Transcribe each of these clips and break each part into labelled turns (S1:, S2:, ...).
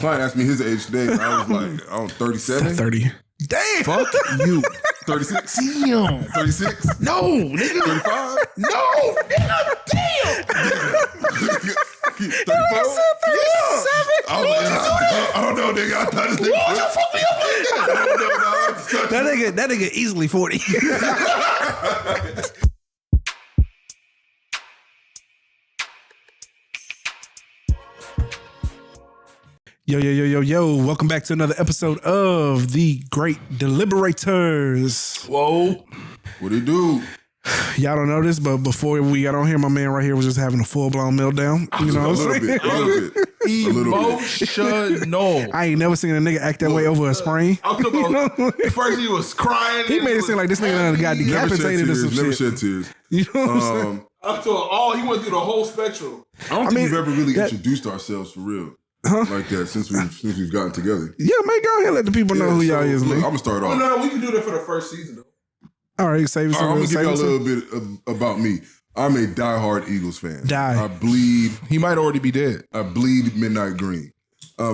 S1: client asked me his age today. And I was like, I don't 37.
S2: 30.
S3: Damn.
S1: Fuck you. 36.
S3: Damn.
S1: 36.
S3: No, nigga.
S1: 35.
S3: No, nigga. Damn.
S1: 34. I don't know, nigga. I thought this nigga.
S3: Why you fuck me up like that?
S1: I don't know,
S2: That nigga easily 40. Yo. Welcome back to another episode of the Great Deliberators.
S3: Whoa.
S1: What it do?
S2: Y'all don't know this, but before we got on here, my man right here was just having a full-blown meltdown. You know what I'm saying?
S1: A little bit.
S3: Emotional.
S2: I ain't never seen a nigga act that way over a sprain.
S3: I'm talking about, at first he was crying.
S2: He made it seem like this nigga done got decapitated or some
S1: Never
S2: shit.
S1: shed tears.
S2: You know what I'm saying?
S3: Up to all, he went through the whole spectrum.
S1: I don't think
S2: mean,
S1: we've ever really introduced ourselves for real. Like that since we've gotten together.
S2: Yeah, man, go ahead and let the people know who y'all is,
S1: look,
S2: man.
S1: I'm gonna start off.
S3: Oh, no, we can do that for the first season, though.
S2: All right, save us.
S1: I'm gonna give y'all a little bit about me. I'm a diehard Eagles fan. I bleed.
S3: He might already be dead.
S1: I bleed midnight green.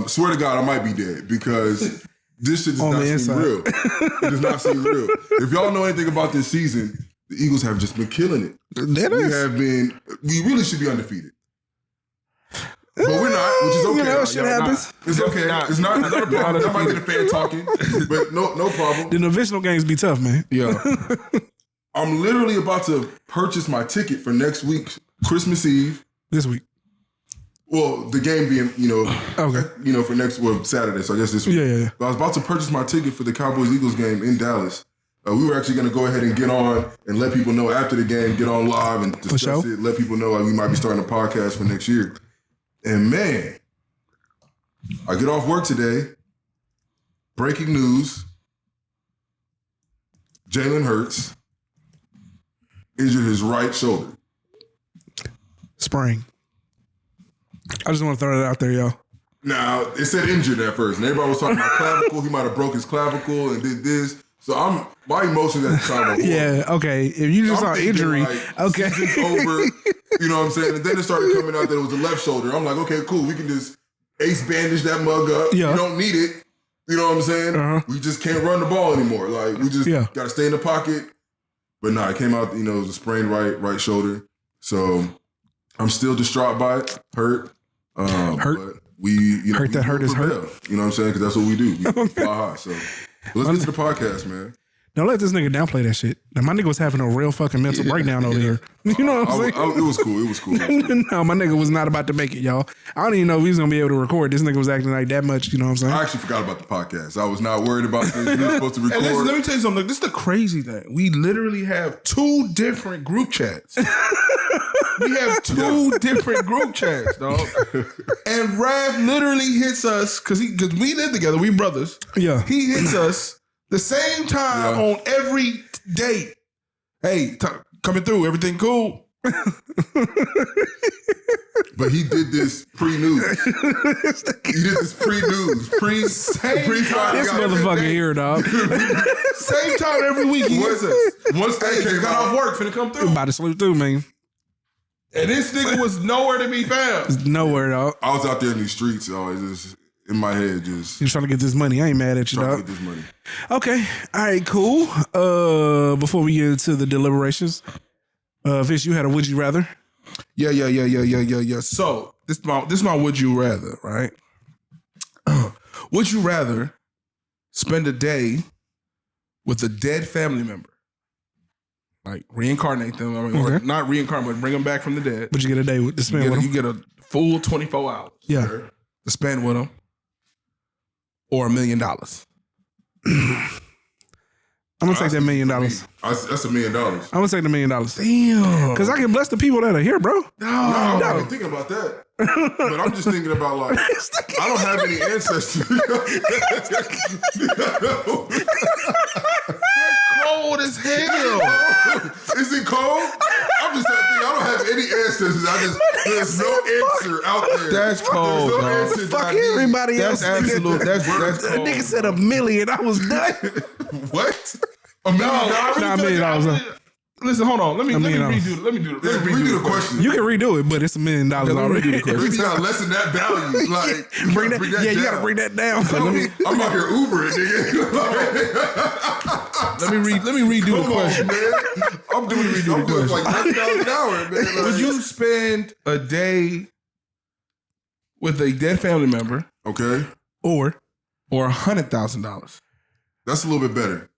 S1: Swear to God, I might be dead because this shit does not seem real. It does not seem real. If y'all know anything about this season, the Eagles have just been killing it. We really should be undefeated. But we're not, which is okay.
S2: You know, shit happens.
S1: It's okay. It's not a problem. I might get a fan talking, but no problem.
S2: The divisional games be tough, man.
S3: Yeah.
S1: I'm literally about to purchase my ticket for next week's Christmas Eve.
S2: This week.
S1: Well, the game being,
S2: okay.
S1: For next Saturday. So I guess this week.
S2: Yeah.
S1: But I was about to purchase my ticket for the Cowboys-Eagles game in Dallas. We were actually going to go ahead and get on and let people know after the game, get on live and discuss it, let people know we might be starting a podcast for next year. And man, I get off work today. Breaking news. Jalen Hurts injured his right shoulder.
S2: Sprain. I just want to throw that out there, y'all.
S1: Now, it said injured at first. And everybody was talking about clavicle. He might have broke his clavicle and did this. So my emotions at the time were
S2: yeah, okay. If you just saw injury, okay.
S1: Season's over. You know what I'm saying? And then it started coming out that it was the left shoulder. I'm like, okay, cool. We can just ace bandage that mug up.
S2: Yeah.
S1: You don't need it. You know what I'm saying? Uh-huh. We just can't run the ball anymore. Like, we just got to stay in the pocket. But nah, it came out, it was a sprained right shoulder. So I'm still distraught by it. Hurt.
S2: Hurt?
S1: But we
S2: hurt that hurt is
S1: prevail.
S2: hurt.
S1: You know what I'm saying? Because that's what we do. We fly high. So let's get to the podcast, man.
S2: Don't let this nigga downplay that shit. Now, my nigga was having a real fucking mental breakdown over here. You know what I'm saying?
S1: It was cool.
S2: No, my nigga was not about to make it, y'all. I don't even know if he was going to be able to record. This nigga was acting like that much, you know what I'm saying?
S1: I actually forgot about the podcast. I was not worried about this. We were supposed to record.
S3: Hey, let me tell you something. This is the crazy thing. We literally have two different group chats. We have two different group chats, dog. And Rav literally hits us, because we live together, we brothers.
S2: Yeah.
S3: He hits us the same time on every day. Hey, coming through, everything cool?
S1: But he did this pre-news.
S2: This motherfucker here, dog.
S3: Same time every week he hits us.
S1: Once they
S3: just got off work, finna come through.
S2: About to sleep through, man.
S3: And this nigga was nowhere to be found.
S2: It's nowhere, dog.
S1: I was out there in these streets, always just in my head, just
S2: You're trying to get this money. I ain't mad at you, dog.
S1: trying to get this money.
S2: Okay. All right, cool. Before we get into the deliberations, Vish, you had a would you rather?
S3: Yeah. So this is my would you rather, right? Would you rather spend a day with a dead family member? Like reincarnate them, or not reincarnate, but bring them back from the dead.
S2: Would you get a day to spend with them?
S3: You get a full 24 hours.
S2: Yeah.
S3: To spend with them. Or $1 million.
S2: I'm gonna take that $1 million.
S1: That's $1 million.
S2: I'm gonna take the $1 million.
S3: Damn.
S2: Because I can bless the people that are here, bro.
S1: No, I'm not even thinking about that. But I'm just thinking about, like, I don't have any ancestors.
S3: Cold as hell.
S1: Is it cold? I'm just trying to think. I don't have any ancestors. There's no answer out there.
S3: That's cold,
S1: There's no
S3: dog.
S1: answers
S2: Fuck
S1: I need.
S2: everybody else.
S3: That's absolute. That's
S2: That
S3: cold.
S2: nigga said $1 million. I was done.
S1: What? $1 million?
S2: Nah, $1 million.
S3: Listen, hold on. Let me redo
S1: Redo the question.
S2: You can redo it, but it's $1 million already.
S1: We got less than that value. Like,
S2: Bring that,
S1: down.
S2: you gotta bring that down.
S1: So I'm out here Ubering, nigga.
S3: Let me redo the question.
S1: Man. I'm doing like $9,000 an hour, man. Like,
S3: Would you spend a day with a dead family member,
S1: okay,
S2: or
S3: $100,000?
S2: That's
S1: a little bit better.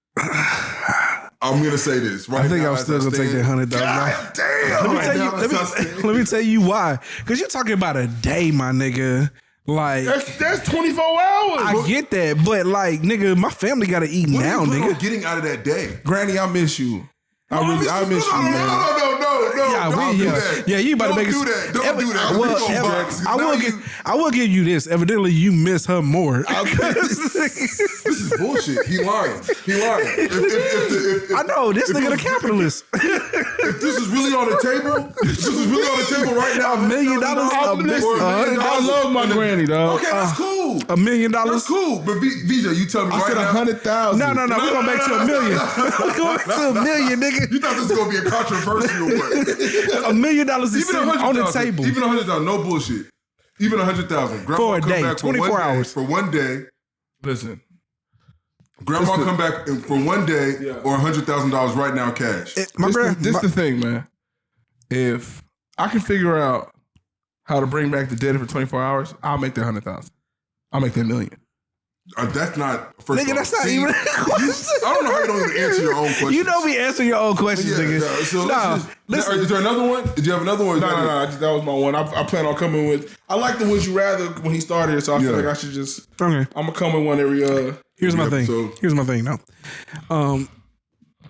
S1: I'm gonna say this right.
S2: I think
S1: now,
S2: I'm still gonna take that $100,000.
S1: Damn.
S2: Let me tell you why. Because you're talking about a day, my nigga. Like
S3: that's 24 hours.
S2: I get that, but like, nigga, my family gotta eat
S1: What
S2: now,
S1: are you
S2: nigga.
S1: getting out of that day,
S3: Granny, I miss you. I miss you, man.
S2: Yeah, you about to make it.
S1: Don't do that.
S2: I will give you this. Evidently, you miss her more.
S1: This is bullshit. He lying. If
S2: I know this nigga the capitalist.
S1: If this is really on the table, right now,
S2: $1 million.
S3: I love my granny, dog.
S1: Okay, that's cool.
S2: $1 million.
S1: That's cool. But VJ, you tell me
S3: I
S1: right
S3: said
S1: now.
S3: 100,000.
S2: No. We're going back to $1 million. We're going back to $1 million, nigga.
S1: You thought this was gonna be a controversial one.
S2: $1 million is
S1: Even
S2: sitting on the table.
S1: Even 100,000, no bullshit. Even 100,000.
S2: For a day, 24 hours.
S1: For one day.
S3: Listen.
S1: Grandma come back for one day or $100,000 right now cash.
S3: This the thing, man. If I can figure out how to bring back the dead for 24 hours, I'll make that 100,000. I'll make that $1 million.
S1: That's not first.
S2: Nigga, that's not even a question.
S1: I don't know how you don't even answer your own question.
S2: You don't be answering your own questions, nigga.
S1: Listen, is there another one? Did you have another one?
S3: No. That was my one. I plan on coming with. I like the Would You Rather when he started, so I feel like I should just.
S2: Okay.
S3: I'm gonna come with one every.
S2: Here's my thing.
S1: episode.
S2: Here's my thing. No.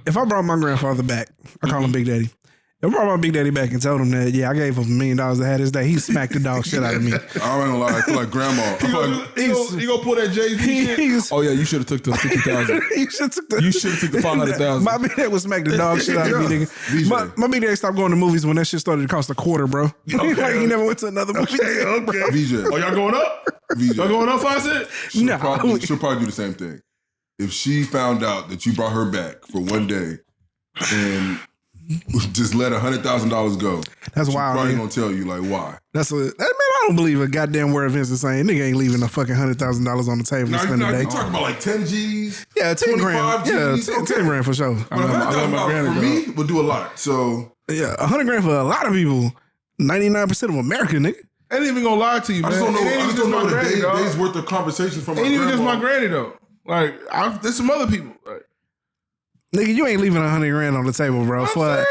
S2: If I brought my grandfather back, I call him Big Daddy. If I brought my Big Daddy back and told him that, I gave him $1 million to have his day, he smacked the dog shit out of me.
S1: I ain't gonna lie, I feel like grandma. I feel like
S3: You gonna pull that Jay-Z shit? Oh yeah, you should have took the 50,000.
S2: You should took the
S3: 500,000.
S2: My Big Daddy would smack the dog shit out of me, nigga. My Big Daddy stopped going to movies when that shit started to cost $25, bro. Like he never went to another movie.
S3: Okay.
S1: VJ.
S3: Oh, y'all going up?
S1: VJ.
S3: Y'all going up, Fawcett?
S2: No.
S1: She'll probably do the same thing. If she found out that you brought her back for one day and just let $100,000 go,
S2: that's
S1: she's
S2: wild.
S1: probably
S2: Man.
S1: gonna tell you like why.
S2: Man, I don't believe a goddamn word Vince is saying. Nigga ain't leaving a fucking $100,000 on the table to spend a day.
S1: You talking about like 10 G's?
S2: Yeah, 10 grand.
S1: 25 G's?
S2: Yeah, 10 grand for sure.
S1: But $100,000 for me would do a lot. So
S2: yeah, $100 grand for a lot of people. 99% of America, nigga.
S3: I ain't even gonna lie to you, man.
S1: I just don't know.
S3: It ain't even
S1: the
S3: granny, dog.
S1: days worth of conversation from my
S3: ain't even
S1: grandma.
S3: just my granny though. Like, there's some other people. Like,
S2: nigga, you ain't leaving $100 grand on the table, bro. For a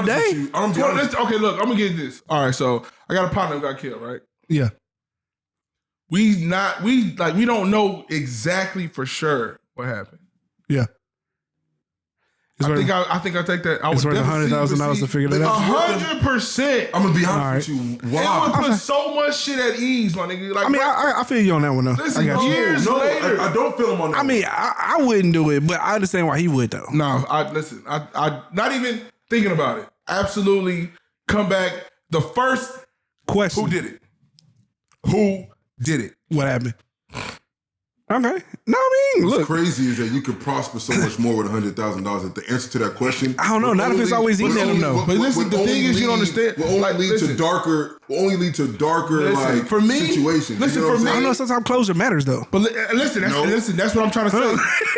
S2: day.
S3: Okay, look, I'm gonna get this. All right, so I got a partner who got killed, right?
S2: Yeah.
S3: We don't know exactly for sure what happened.
S2: Yeah.
S3: I think I take that.
S2: It's worth $100,000 to figure that out.
S3: 100%.
S1: I'm gonna be honest with you. Wow.
S3: It would put so much shit at ease, my nigga. Like,
S2: I mean, I feel you on that one though.
S3: Listen,
S2: I got you.
S3: years later.
S1: I don't feel him on that.
S2: I mean, I wouldn't do it, but I understand why he would though.
S3: No, I not even thinking about it. Absolutely come back. The first
S2: question.
S3: Who did it? Who did it?
S2: What happened? Okay. No, I mean,
S1: what's
S2: look.
S1: crazy is that you could prosper so much more with $100,000. That the answer to that question,
S2: I don't know. Not if it's always eating them though.
S3: But listen, the thing is, you don't understand.
S1: Will only lead to darker. Like
S3: for me,
S1: situations.
S3: Listen,
S1: you know
S3: for me,
S2: I don't know. Sometimes closure matters though.
S3: But listen, that's what I'm trying to say.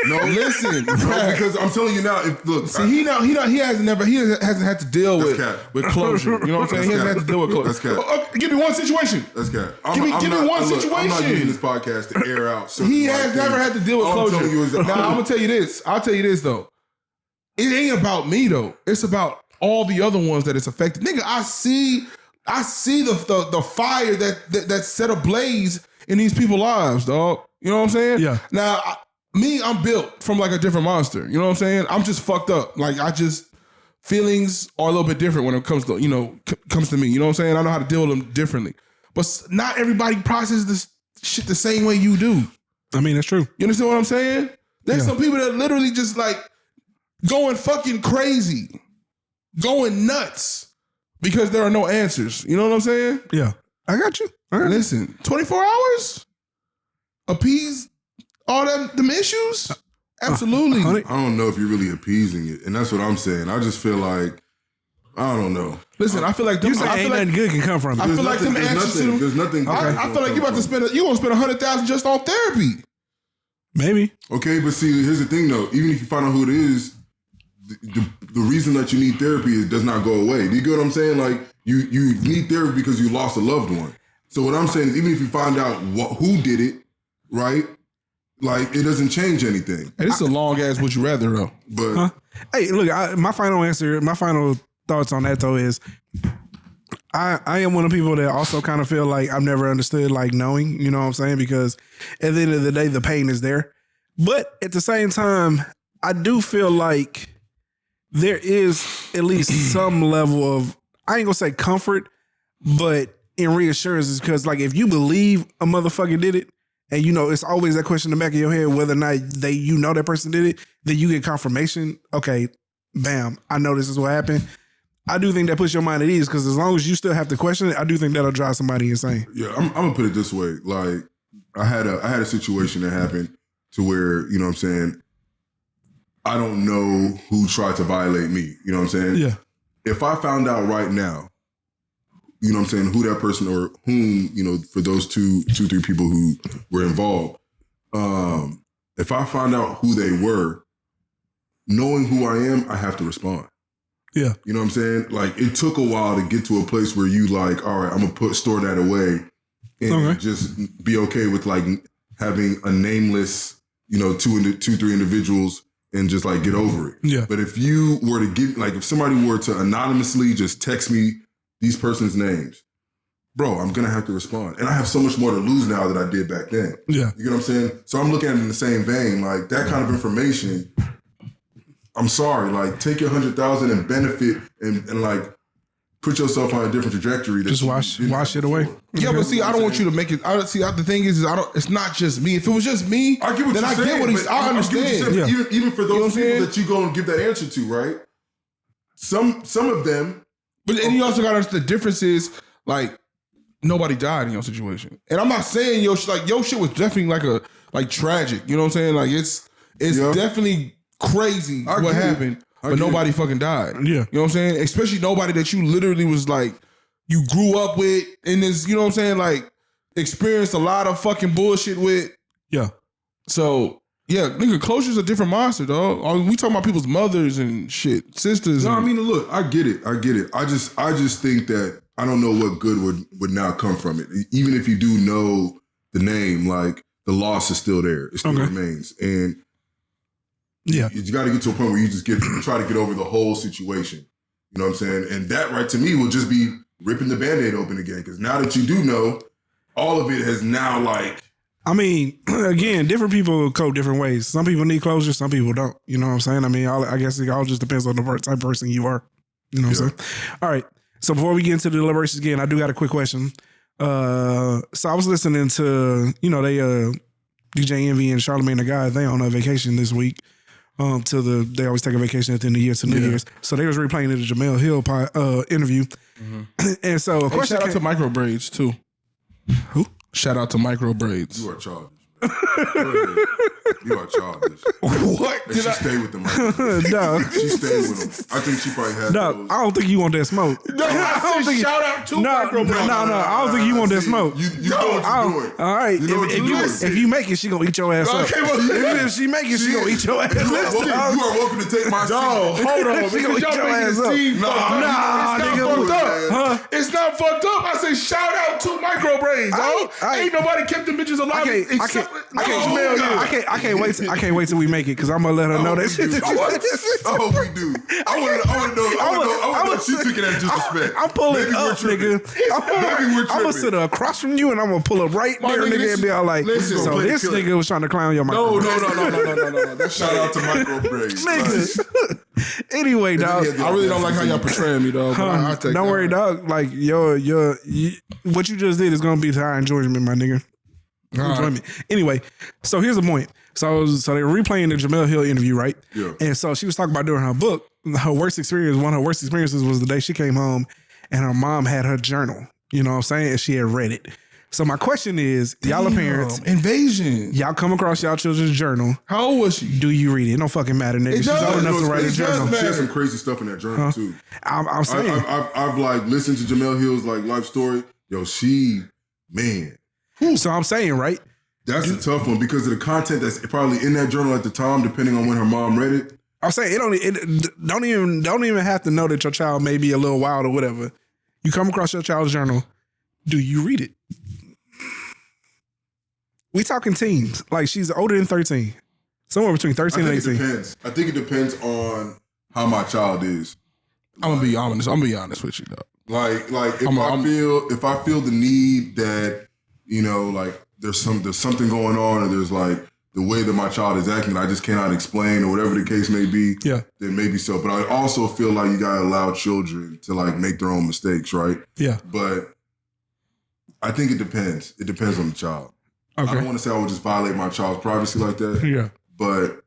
S1: Listen, because I'm telling you now.
S3: See, he hasn't had to deal with closure. You know what I'm saying? He hasn't had to deal with closure.
S1: That's cap.
S3: Give me one situation.
S1: That's cap.
S3: Give me one situation.
S1: I'm not using this podcast to air out.
S3: He has never had to deal with closure. Now I'm gonna tell you this. I'll tell you this though. It ain't about me though. It's about all the other ones that it's affected. Nigga, I see the fire that's set ablaze in these people's lives, dog. You know what I'm saying?
S2: Yeah.
S3: Now, I'm built from like a different monster. You know what I'm saying? I'm just fucked up. Like feelings are a little bit different when it comes to, comes to me. You know what I'm saying? I know how to deal with them differently. But not everybody processes this shit the same way you do.
S2: I mean, that's true.
S3: You understand what I'm saying? There's some people that literally just like going fucking crazy, going nuts because there are no answers. You know what I'm saying?
S2: Yeah. I got you.
S3: Listen, 24 hours? Appease all them issues? Absolutely.
S1: I don't know if you're really appeasing it, and that's what I'm saying. I just feel like I don't know.
S3: Listen, I feel like them.
S2: You say
S3: I feel
S2: ain't
S3: like
S2: nothing good can come from it.
S3: I feel like them answers to them.
S1: There's nothing.
S3: I feel like you about to spend. You gonna spend $100,000 just on therapy.
S2: Maybe.
S1: Okay, but see, here's the thing though. Even if you find out who it is, the reason that you need therapy does not go away. Do you get what I'm saying? Like you need therapy because you lost a loved one. So what I'm saying is, even if you find out who did it, right? Like it doesn't change anything.
S3: Hey, this is a long ass would you rather though.
S1: But
S2: hey, look, my final thoughts on that though is I am one of the people that also kind of feel like I've never understood like knowing, you know what I'm saying? Because at the end of the day, the pain is there. But at the same time, I do feel like there is at least some level of, I ain't gonna say comfort, but in reassurances, because like if you believe a motherfucker did it, and you know it's always that question in the back of your head whether or not that person did it, then you get confirmation. Okay, bam, I know this is what happened. I do think that puts your mind at ease, because as long as you still have to question it, I do think that'll drive somebody insane.
S1: yeah, I'm gonna put it this way. Like I had a situation that happened to where, you know what I'm saying, I don't know who tried to violate me. You know what I'm saying?
S2: Yeah.
S1: If I found out right now, you know what I'm saying, who that person or whom, you know, for those two, 3 people who were involved, if I find out who they were, knowing who I am, I have to respond.
S2: Yeah.
S1: You know what I'm saying? Like it took a while to get to a place where you like, all right, I'm gonna store that away and just be okay with like having a nameless, you know, 2, 3 individuals and just like get over it.
S2: Yeah.
S1: But if you were to get, like if somebody were to anonymously just text me these person's names, bro, I'm gonna have to respond. And I have so much more to lose now than I did back then.
S2: Yeah.
S1: You get what I'm saying? So I'm looking at it in the same vein, like that kind of information, I'm sorry, like take your 100,000 and benefit and like put yourself on a different trajectory.
S2: Just wash it away.
S3: Yeah, but see, I don't want you to make it. The thing is, it's not just me. If it was just me,
S1: I get what
S3: then
S1: you're
S3: I
S1: saying,
S3: get what he's.
S1: but
S3: I understand.
S1: Yeah. Even for those
S3: You know what I'm
S1: people that you go and give that answer to, right? Some of them.
S3: But and you also got to understand the difference is like nobody died in your situation, and I'm not saying your shit was definitely like tragic. You know what I'm saying? Like it's definitely crazy what happened, but nobody fucking died.
S2: Yeah,
S3: you know what I'm saying? Especially nobody that you literally was like you grew up with in this. You know what I'm saying? Like experienced a lot of fucking bullshit with.
S2: Yeah.
S3: So. Yeah, nigga, closure's a different monster, dog. I mean, we talking about people's mothers and shit, sisters.
S1: No, I mean, look, I get it. I just think that I don't know what good would now come from it. Even if you do know the name, like the loss is still there. It still remains. And you got to get to a point where you just try to get over the whole situation. You know what I'm saying? And that, right, to me, will just be ripping the Band-Aid open again. Because now that you do know, all of it has now like,
S2: I mean, again, different people cope different ways. Some people need closure, some people don't. You know what I'm saying? I mean, I guess it all just depends on the type of person you are. You know what I'm saying? All right. So before we get into the deliberations again, I do got a quick question. So I was listening to, you know, they DJ Envy and Charlamagne the Guy, they on a vacation this week. They always take a vacation at the end of the year to New Year's. So they was replaying the Jamel Hill interview. Mm-hmm. And so a question
S3: shout out to Micro Braids too.
S2: Who?
S3: Shout out to Micro Braids.
S1: You are childish. You are childish.
S3: What?
S1: And she stayed with them. Right?
S2: No.
S1: She stayed with them. I think she probably had those.
S2: I don't think you want that smoke.
S3: No, I said shout out to Micro Braids.
S2: No, I don't think you want that smoke.
S1: You know what you're doing.
S2: All right.
S1: You know what you're doing.
S2: If you make it, she gonna eat your ass up.
S3: Okay, well,
S2: If she make it, she gonna eat your ass up.
S1: You are welcome to take my seat.
S3: No, hold on.
S2: She gonna eat your ass up.
S3: Nah,
S2: nigga.
S3: It's not fucked up.
S2: Huh?
S3: It's not fucked up. I say shout out to Micro Braids, dog. Ain't nobody kept them bitches alive.
S2: I can't wait till we make it, because I'm gonna let her know that shit.
S1: Oh, we do. I want to know if she took it as disrespect.
S2: I'm pulling
S1: Maybe
S2: up, nigga. I'm gonna sit across from you and I'm gonna pull up right there, nigga, and be all like, so this nigga was trying to clown your micro.
S3: No.
S1: Shout out to Micro Braids.
S2: Nigga. Anyway, dog.
S3: I really don't like how y'all portraying me, dog.
S2: Don't worry, dog. Like, what you just did is gonna be to our enjoyment, my nigga. Enjoyment. Anyway, so here's the point. So they were replaying the Jamel Hill interview, right?
S1: Yeah.
S2: And so she was talking about during her book, her worst experience, one of her worst experiences was the day she came home and her mom had her journal. You know what I'm saying? And she had read it. So my question is, y'all are parents.
S3: Invasion.
S2: Y'all come across y'all children's journal.
S3: How old was she?
S2: Do you read it? It don't fucking matter, nigga. She's old enough to write a journal.
S1: She has some crazy stuff in that journal too.
S2: I'm saying.
S1: I've like listened to Jamel Hill's like life story. Yo, man.
S2: So I'm saying, right?
S1: That's a tough one because of the content that's probably in that journal at the time, depending on when her mom read it.
S2: I'm saying it don't even have to know that your child may be a little wild or whatever. You come across your child's journal. Do you read it? We talking teens. Like she's older than 13. Somewhere between 13 and 18.
S1: It depends. I think it depends on how my child is.
S3: I'm gonna be honest. I'm gonna be honest with you though.
S1: Like if I feel the need that, you know, like there's something going on, or there's like the way that my child is acting, I just cannot explain, or whatever the case may be.
S2: Yeah.
S1: Then maybe so. But I also feel like you gotta allow children to like make their own mistakes, right?
S2: Yeah.
S1: But I think it depends. It depends on the child.
S2: Okay.
S1: I don't want to say I would just violate my child's privacy like that.
S2: Yeah.
S1: But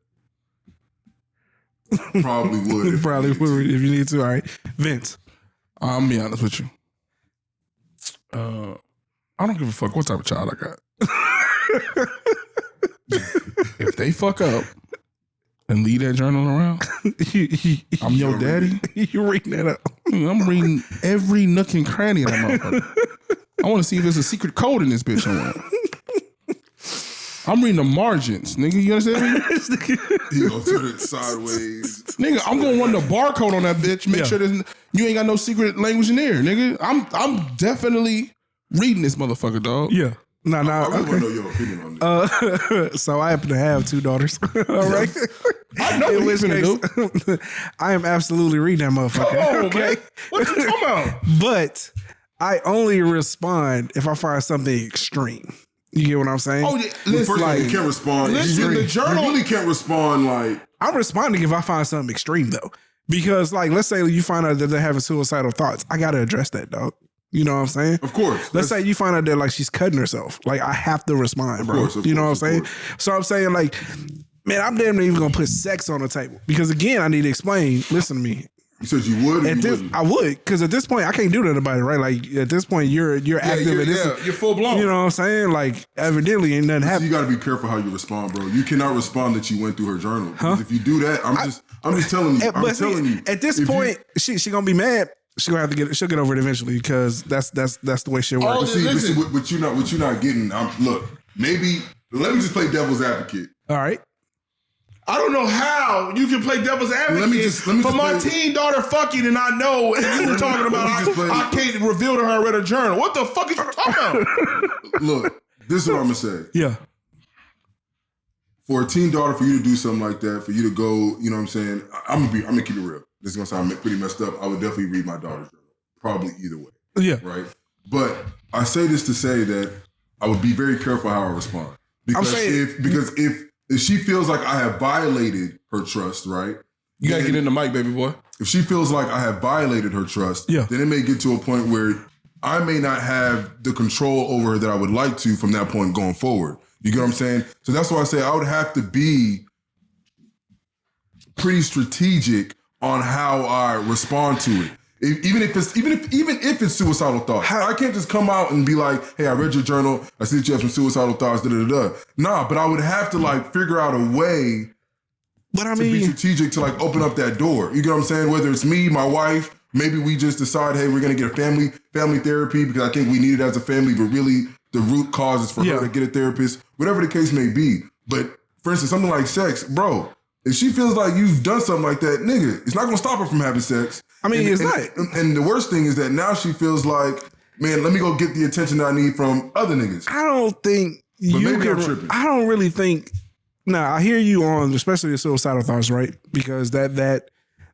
S1: probably would.
S2: If you need to. All right. Vince.
S3: I'm gonna be honest with you. I don't give a fuck what type of child I got. If they fuck up and leave that journal around, I'm your daddy.
S2: You reading that up?
S3: I'm reading every nook and cranny of that motherfucker. I want to see if there's a secret code in this bitch somewhere. I'm reading the margins, nigga. You understand me?
S1: He gonna turn it sideways.
S3: Nigga, I'm gonna run the barcode on that bitch. Make sure you ain't got no secret language in there, nigga. I'm definitely reading this motherfucker, dog.
S2: Yeah. No.
S1: I really want to know your opinion on this.
S2: So I happen to have 2 daughters. All right.
S3: I know what he's gonna do.
S2: I am absolutely reading that motherfucker.
S3: Come on,
S2: okay.
S3: man. What you talking about?
S2: But I only respond if I find something extreme. You get what I'm saying?
S3: Oh, yeah. Listen,
S1: like, you can't respond.
S3: Listen, the journal.
S1: You really can't respond like.
S2: I'm responding if I find something extreme though, because like, let's say you find out that they're having suicidal thoughts. I gotta address that, dog. You know what I'm saying?
S1: Of course.
S2: Let's say you find out that like she's cutting herself. Like I have to respond, bro.
S1: Of
S2: you know
S1: course,
S2: what I'm saying? So I'm saying like, man, I'm damn near even gonna put sex on the table because again, I need to explain. Listen to me.
S1: You said you would.
S2: I would, because at this point I can't do that about it, right? Like at this point you're active.
S3: You're full blown.
S2: You know what I'm saying? Like evidently ain't nothing happening.
S1: You got to be careful how you respond, bro. You cannot respond that you went through her journal. Because if you do that, I'm just telling you. I'm telling you.
S2: At this point, she gonna be mad. She'll get over it eventually because that's the way she'll work.
S3: Oh,
S1: see, what you not getting. Look, maybe let me just play devil's advocate.
S2: All right.
S3: I don't know how you can play devil's advocate for my teen daughter fucking, and I know, and you were talking about I can't reveal to her I read her journal. What the fuck is you talking about?
S1: Look, this is what I'm gonna say.
S2: Yeah.
S1: For a teen daughter, for you to do something like that, for you to go, you know what I'm saying? I'm gonna keep it real. This is gonna sound pretty messed up. I would definitely read my daughter's journal. Probably either way.
S2: Yeah.
S1: Right? But I say this to say that I would be very careful how I respond. Because if she feels like I have violated her trust, right?
S3: You gotta get in the mic, baby boy.
S1: If she feels like I have violated her trust, then it may get to a point where I may not have the control over her that I would like to from that point going forward. You get what I'm saying? So that's why I say I would have to be pretty strategic on how I respond to it. Even if it's suicidal thoughts, I can't just come out and be like, "Hey, I read your journal. I see that you have some suicidal thoughts." Nah, but I would have to like figure out a way.
S2: But
S1: to be strategic to like open up that door. You get what I'm saying? Whether it's me, my wife, maybe we just decide, hey, we're gonna get a family therapy because I think we need it as a family, but really the root cause is for her to get a therapist. Whatever the case may be. But for instance, something like sex, bro. If she feels like you've done something like that, nigga, it's not gonna stop her from having sex.
S2: I mean, it's not.
S1: And the worst thing is that now she feels like, man, let me go get the attention that I need from other niggas.
S2: I don't think
S1: I'm tripping.
S2: I don't really think. Now I hear you on, especially the suicidal thoughts, right? Because that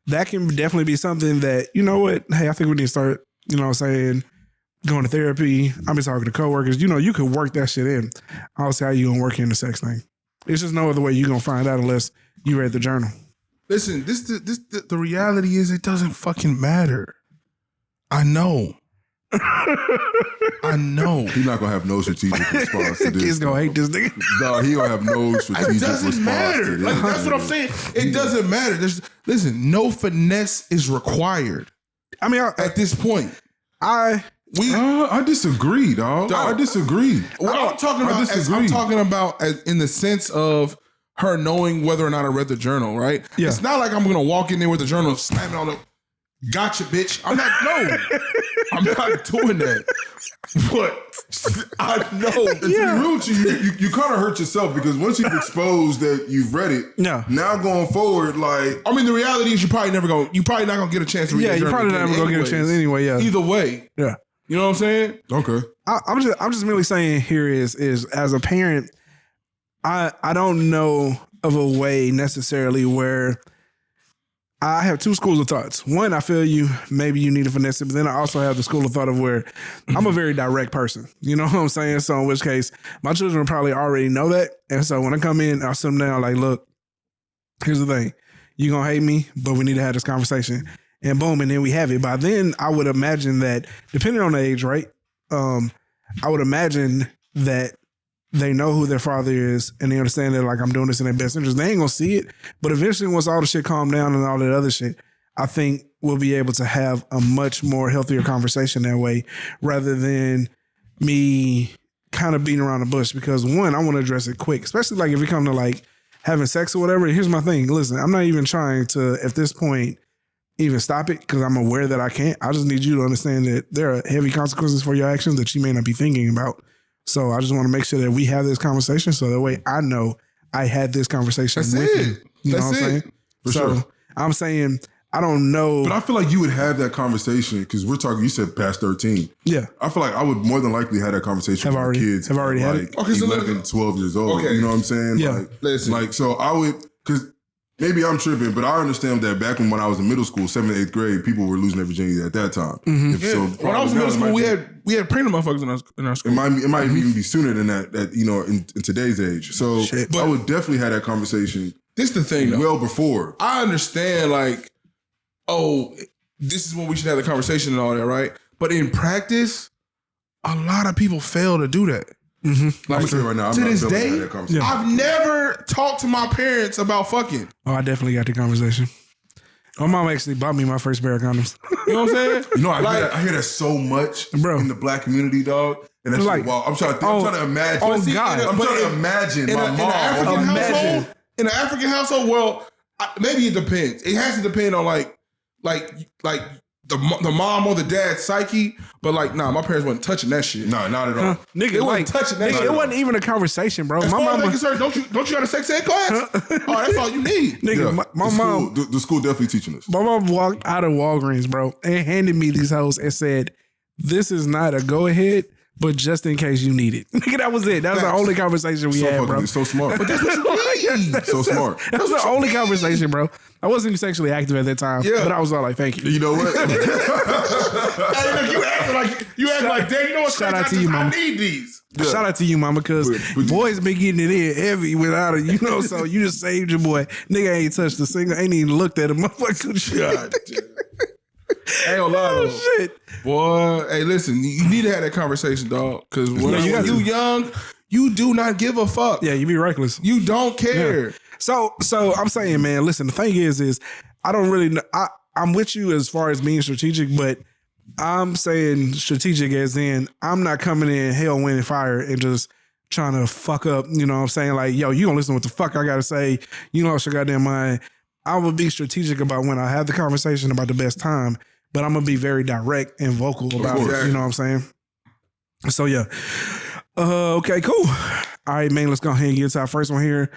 S2: can definitely be something that, you know what? Hey, I think we need to start. You know what I'm saying? Going to therapy. I've been talking to coworkers. You know, you could work that shit in. I don't see how you gonna work in the sex thing. It's just no other way you're gonna find out unless you read the journal.
S3: Listen, the reality is it doesn't fucking matter. I know. I know.
S1: He's not gonna have no strategic response to this.
S2: He's gonna hate this nigga.
S1: No, he gonna have no strategic response.
S3: It doesn't matter. Like, that's what I'm saying. It doesn't matter. Listen, no finesse is required.
S2: I mean,
S3: at this point.
S1: I disagree, dog. I disagree.
S3: What I'm talking about, in the sense of her knowing whether or not I read the journal, right?
S2: Yeah.
S3: It's not like I'm gonna walk in there with the journal, slamming on the gotcha, bitch. I'm not doing that. But I know.
S1: And to be real with you kind of hurt yourself because once you've exposed that you've read it, now going forward, like
S3: I mean, the reality is you're probably not gonna get a chance to read the journal.
S2: Yeah, you probably never gonna get a chance anyway. Yeah.
S3: Either way.
S2: Yeah.
S3: You know what I'm saying?
S1: Okay.
S2: I'm just merely saying here is as a parent, I don't know of a way necessarily where I have two schools of thoughts. One, I feel maybe you need to finesse it, but then I also have the school of thought of where I'm a very direct person. You know what I'm saying? So in which case, my children probably already know that. And so when I come in, I'll sit them down like, look, here's the thing. You're going to hate me, but we need to have this conversation. And boom, and then we have it. By then, I would imagine that, depending on the age, right? I would imagine that they know who their father is and they understand that like I'm doing this in their best interest. They ain't gonna see it, but eventually once all the shit calm down and all that other shit, I think we'll be able to have a much more healthier conversation that way rather than me kind of beating around the bush. Because one, I want to address it quick, especially like if it comes to like having sex or whatever. Here's my thing. Listen, I'm not even trying to, at this point, even stop it because I'm aware that I can't. I just need you to understand that there are heavy consequences for your actions that you may not be thinking about. So I just want to make sure that we have this conversation so that way I know I had this conversation with you. You know what I'm saying?
S1: For sure.
S2: I'm saying I don't know.
S1: But I feel like you would have that conversation because we're talking, you said past 13.
S2: Yeah.
S1: I feel like I would more than likely have that conversation with my kids.
S2: Have already had it.
S3: Okay, so
S1: 11, 12 years old.
S3: Okay.
S1: You know what I'm saying?
S2: Yeah.
S1: Like, so I would, because maybe I'm tripping, but I understand that back when I was in middle school, 7th, 8th grade, people were losing their virginity at that time.
S2: Mm-hmm.
S1: So
S3: when I was in middle school, we had pregnant motherfuckers in our school.
S1: It might even be sooner than that you know, in today's age. So
S2: Shit.
S1: I would definitely have that conversation.
S3: This is the thing, though.
S1: Well before.
S3: I understand, like, oh, this is when we should have the conversation and all that, right? But in practice, a lot of people fail to do that.
S2: Mm-hmm.
S1: Like, right now,
S3: to this day,
S1: yeah.
S3: I've never talked to my parents about fucking.
S2: Oh, I definitely got the conversation. My mom actually bought me my first pair of condoms.
S3: You know what I'm saying?
S1: You know, I hear that so much in the black community, dog. And that's
S2: like,
S1: wow. I'm trying to imagine.
S2: Oh, God.
S1: I'm trying to imagine my mom.
S3: In an African household, well, maybe it depends. It has to depend on like the mom or the dad's psyche, but like, nah, my parents wasn't touching that shit.
S1: No, not at all.
S2: Nigga,
S3: they wasn't touching that shit.
S2: It wasn't even a conversation, bro.
S3: As
S2: my
S3: far as
S2: mama,
S3: I'm concerned, don't you got a sex ed class? Oh, that's all you need.
S2: Nigga,
S1: Yeah,
S2: my mom,
S1: the school definitely teaching us.
S2: my mom walked out of Walgreens, bro, and handed me these hoes and said, "This is not a go ahead, but just in case you need it." Nigga, that was it. That was the only conversation we had, bro.
S1: It's so smart.
S3: But that's what you need.
S1: So smart.
S2: That was the only conversation, bro. I wasn't even sexually active at that time, but I was all like, "Thank you."
S1: You know what?
S3: Hey, look, you act like, damn, you know what?
S2: Shout out to you,
S3: I
S2: mama.
S3: need these.
S1: Yeah.
S2: Shout out to you, mama, because
S1: But
S2: boys been getting it in heavy without it, you know. So you just saved your boy. Nigga ain't touched a single, ain't even looked at a motherfucker.
S3: God, ain't gonna lie, though.
S2: Shit.
S3: Boy, hey, listen, you need to have that conversation, dog. Because when you young, you do not give a fuck.
S2: Yeah, you be reckless.
S3: You don't care.
S2: Yeah. So I'm saying, man, listen, the thing is I don't really know. I'm with you as far as being strategic, but I'm saying strategic as in I'm not coming in hell, wind, and fire and just trying to fuck up, you know what I'm saying? Like, yo, you gonna listen to what the fuck I gotta say. You know, your goddamn mind. I would be strategic about when I have the conversation about the best time, but I'm gonna be very direct and vocal about it. You know what I'm saying? So yeah. Okay, cool. All right, man, let's go ahead and get to our first one here.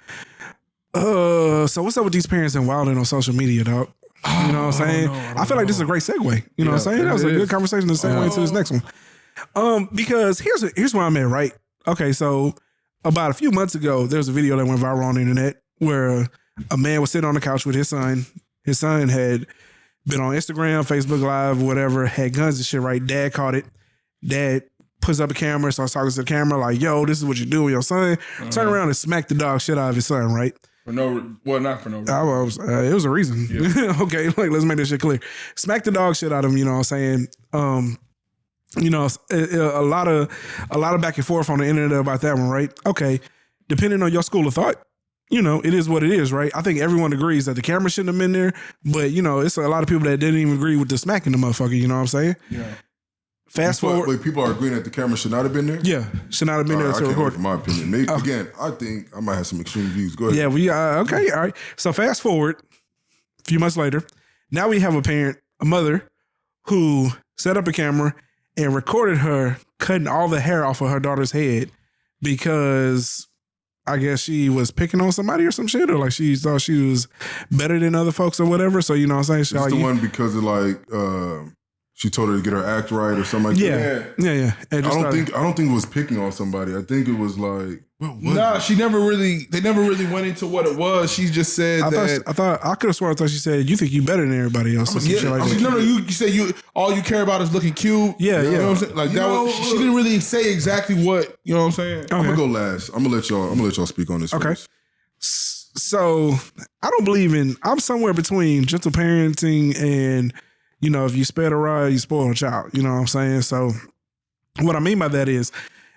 S2: So what's up with these parents and wilding on social media, dog? You know what I'm saying? I feel like this is a great segue. You know what I'm saying? That was a good conversation to segue into this next one. Because here's where I'm at, right? Okay, so about a few months ago, there was a video that went viral on the internet where a man was sitting on the couch with his son. His son had been on Instagram, Facebook Live, whatever, had guns and shit, right? Dad caught it. Dad puts up a camera, starts talking to the camera like, yo, this is what you do with your son. Turn around and smack the dog shit out of his son, right?
S3: Not for no reason.
S2: It was a reason. Yeah. Okay, like, let's make this shit clear. Smack the dog shit out of him, you know what I'm saying? You know, a lot of back and forth on the internet about that one, right? Okay, depending on your school of thought, you know, it is what it is, right? I think everyone agrees that the camera shouldn't have been there, but, you know, it's a lot of people that didn't even agree with the smacking the motherfucker, you know what I'm saying?
S3: Yeah.
S2: Fast forward.
S1: Wait, people are agreeing that the camera should not have been there?
S2: Yeah, should not have been there
S1: I
S2: to
S1: can't
S2: record.
S1: wait for my opinion. Maybe, again, I think I might have some extreme views. Go ahead.
S2: Yeah, okay, all right. So fast forward a few months later. Now we have a mother who set up a camera and recorded her cutting all the hair off of her daughter's head because I guess she was picking on somebody or some shit, or like she thought she was better than other folks or whatever. So, you know what I'm saying?
S1: It's the one because of like, she told her to get her act right or something like that.
S2: Yeah.
S1: I don't think it was picking on somebody. I think it was like,
S3: Nah, they never really went into what it was. She just said
S2: I could have sworn I thought she said, you think you better than everybody else. Or some shit like that.
S3: No, you said all you care about is looking cute.
S2: Yeah.
S3: You know what I'm saying? Like she didn't really say exactly what, you know what I'm saying?
S1: I'm gonna go last. I'm gonna let y'all speak on this first.
S2: So I'm somewhere between gentle parenting and, you know, if you spare the rod, you spoil a child. You know what I'm saying? So what I mean by that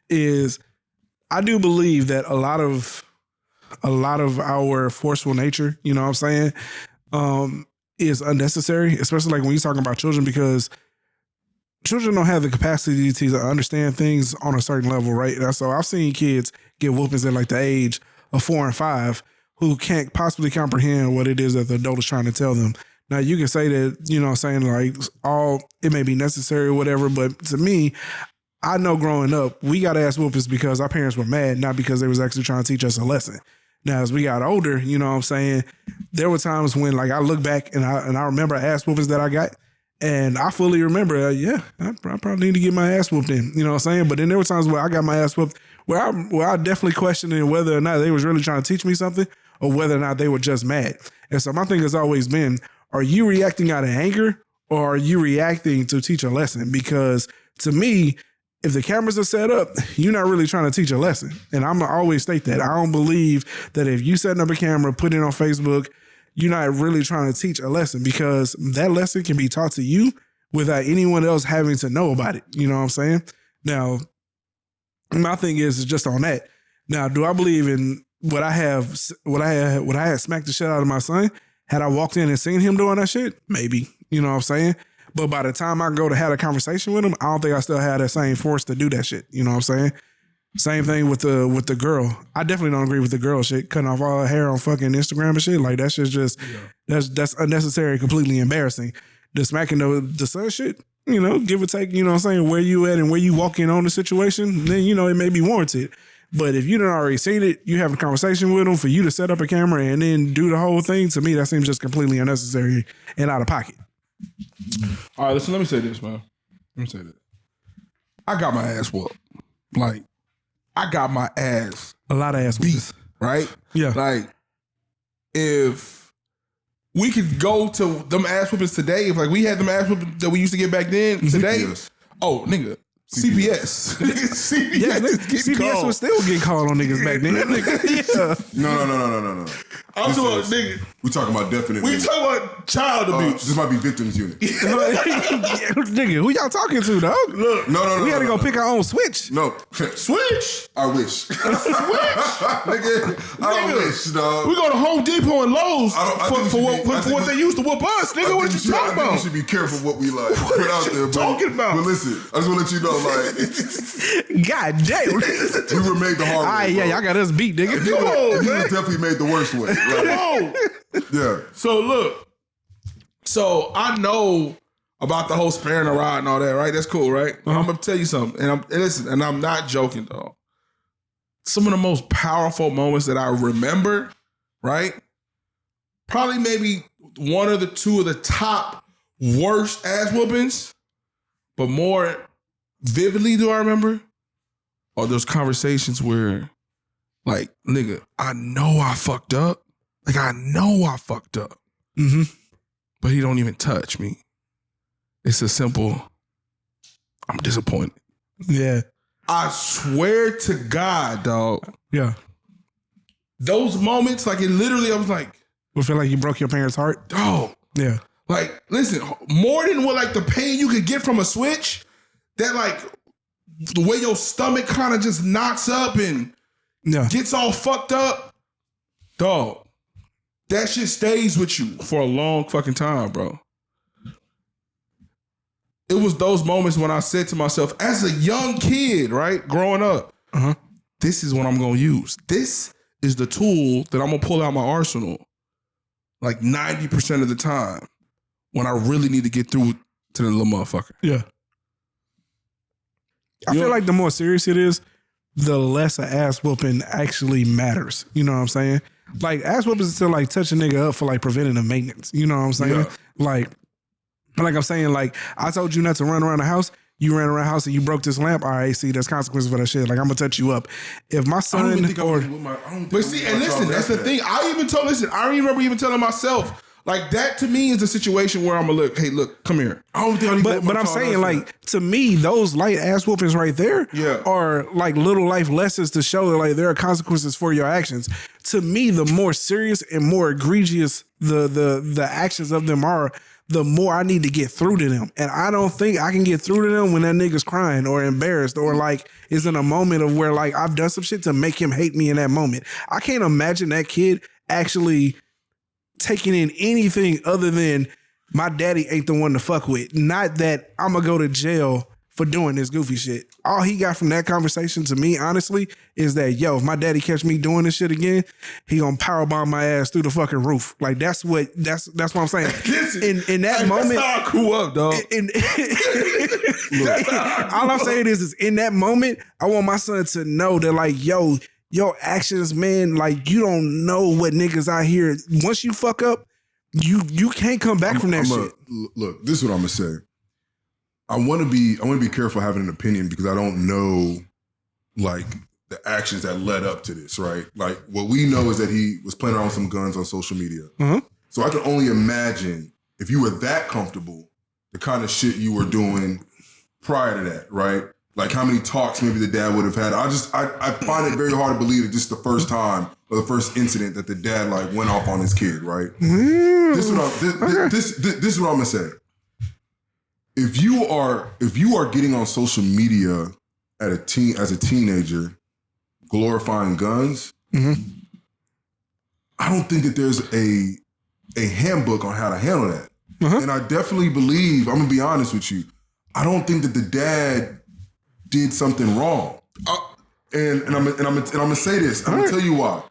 S2: is I do believe that a lot of our forceful nature, you know what I'm saying, is unnecessary, especially like when you're talking about children, because children don't have the capacity to understand things on a certain level, right? So I've seen kids get whoopings at like the age of 4 and 5 who can't possibly comprehend what it is that the adult is trying to tell them. Now, you can say that, you know what I'm saying, like it may be necessary or whatever, but to me, I know growing up, we got ass whoopings because our parents were mad, not because they was actually trying to teach us a lesson. Now, as we got older, you know what I'm saying, there were times when like I look back and I remember ass whoopings that I got, and I fully remember, I probably need to get my ass whooped in, you know what I'm saying? But then there were times where I got my ass whooped where I definitely questioned whether or not they was really trying to teach me something or whether or not they were just mad. And so my thing has always been, are you reacting out of anger or are you reacting to teach a lesson? Because to me, if the cameras are set up, you're not really trying to teach a lesson. And I'm going to always state that. I don't believe that if you setting up a camera, put it on Facebook, you're not really trying to teach a lesson, because that lesson can be taught to you without anyone else having to know about it. You know what I'm saying? Now, my thing is just on that. Now, do I believe in would I have smacked the shit out of my son had I walked in and seen him doing that shit? Maybe. You know what I'm saying? But by the time I go to have a conversation with him, I don't think I still have that same force to do that shit. You know what I'm saying? Same thing with the girl. I definitely don't agree with the girl shit, cutting off all her hair on fucking Instagram and shit. Like that shit's just that's unnecessary, completely embarrassing. The smacking the son shit, you know, give or take, you know what I'm saying, where you at and where you walk in on the situation, then you know it may be warranted. But if you done already seen it, you have a conversation with them, for you to set up a camera and then do the whole thing, to me that seems just completely unnecessary and out of pocket.
S3: All right, listen, let me say this, man. Let me say this. I got my ass whooped. Like, I got my ass
S2: a lot of ass
S3: beat, right?
S2: Yeah.
S3: Like, if we could go to them ass whoopings today, if like we had them ass whoopings that we used to get back then today, oh, nigga. CPS.
S2: CPS was still getting called on niggas back then.
S1: No.
S3: I'm talking, nigga.
S1: We talking about definite.
S3: We talking about child abuse.
S1: This might be victims unit.
S2: Nigga, who y'all talking to, dog?
S3: Look,
S1: no.
S2: We had to go pick our own switch.
S1: No.
S3: Switch?
S1: I wish. Nigga, I wish, dog.
S3: We go to Home Depot and Lowe's for what they used to whoop us, nigga. What you talking about?
S1: We should be careful what we like put out there.
S3: Talking about?
S1: But listen, I just want to let you know, like,
S2: God damn.
S1: we were made the hard way.
S2: Yeah, y'all got us beat, nigga.
S1: Come on, man. Definitely made the worst way. Like,
S3: come on.
S1: Yeah.
S3: So look, I know about the whole sparing the rod and all that, right? That's cool, right? I'm gonna tell you something, and I'm not joking, though. Some of the most powerful moments that I remember, right? Probably maybe one or the two of the top worst ass whoopings, but more vividly do I remember are those conversations where, like, nigga, I know I fucked up. Like, I know I fucked up.
S2: Mm-hmm.
S3: But he don't even touch me. It's a simple, I'm disappointed.
S2: Yeah.
S3: I swear to God, dog.
S2: Yeah.
S3: Those moments, like, it literally, I was like,
S2: You feel like you broke your parents' heart?
S3: dog.
S2: Yeah.
S3: Like, listen, more than what, like, the pain you could get from a switch, that, like, the way your stomach kind of just knocks up and gets all fucked up, dog, that shit stays with you for a long fucking time, bro. it was those moments when I said to myself, as a young kid, right, growing up, this is what I'm going to use. This is the tool that I'm going to pull out my arsenal like 90% of the time when I really need to get through to the little motherfucker.
S2: Yeah. I feel like the more serious it is, the less an ass whooping actually matters. You know what I'm saying? Like, ass whooping is to like touch a nigga up for like preventative maintenance. You know what I'm saying?
S3: Yeah.
S2: Like I'm saying, like, I told you not to run around the house. You ran around the house and you broke this lamp. All right, see, there's consequences for that shit. Like, I'm gonna touch you up. If my son
S3: But see, and listen, that's the thing. I don't even remember even telling myself. Like, that to me is a situation where I'm gonna look, hey, look, come here.
S1: I don't think
S2: But I'm saying, like, to me, those light ass whoopings right there are like little life lessons to show that like there are consequences for your actions. To me, the more serious and more egregious the actions of them are, the more I need to get through to them. And I don't think I can get through to them when that nigga's crying or embarrassed or like is in a moment of where like I've done some shit to make him hate me in that moment. I can't imagine that kid actually taking in anything other than my daddy ain't the one to fuck with. Not that I'm gonna go to jail for doing this goofy shit. All he got from that conversation to me, honestly, is that, yo, if my daddy catch me doing this shit again, he gonna powerbomb my ass through the fucking roof. Like, that's what I'm saying. In that moment,
S3: that's how I grew up, dog.
S2: All I'm saying is in that moment, I want my son to know that, like, yo, your actions, man, like, you don't know what niggas out here. Once you fuck up, you can't come back from that shit.
S1: Look, this is what I'm gonna say. I want to be careful having an opinion because I don't know, like, the actions that led up to this, right? Like, what we know is that he was playing around with some guns on social media. So I can only imagine if you were that comfortable, the kind of shit you were doing prior to that, right? Like, how many talks maybe the dad would have had. I find it very hard to believe that this is the first time or the first incident that the dad like went off on his kid, right? This is what I'm gonna say. If you are getting on social media as a teenager, glorifying guns, I don't think that there's a handbook on how to handle that. And I definitely believe, I'm gonna be honest with you, I don't think that the dad did something wrong. And I'm gonna say this. I'm gonna tell you why.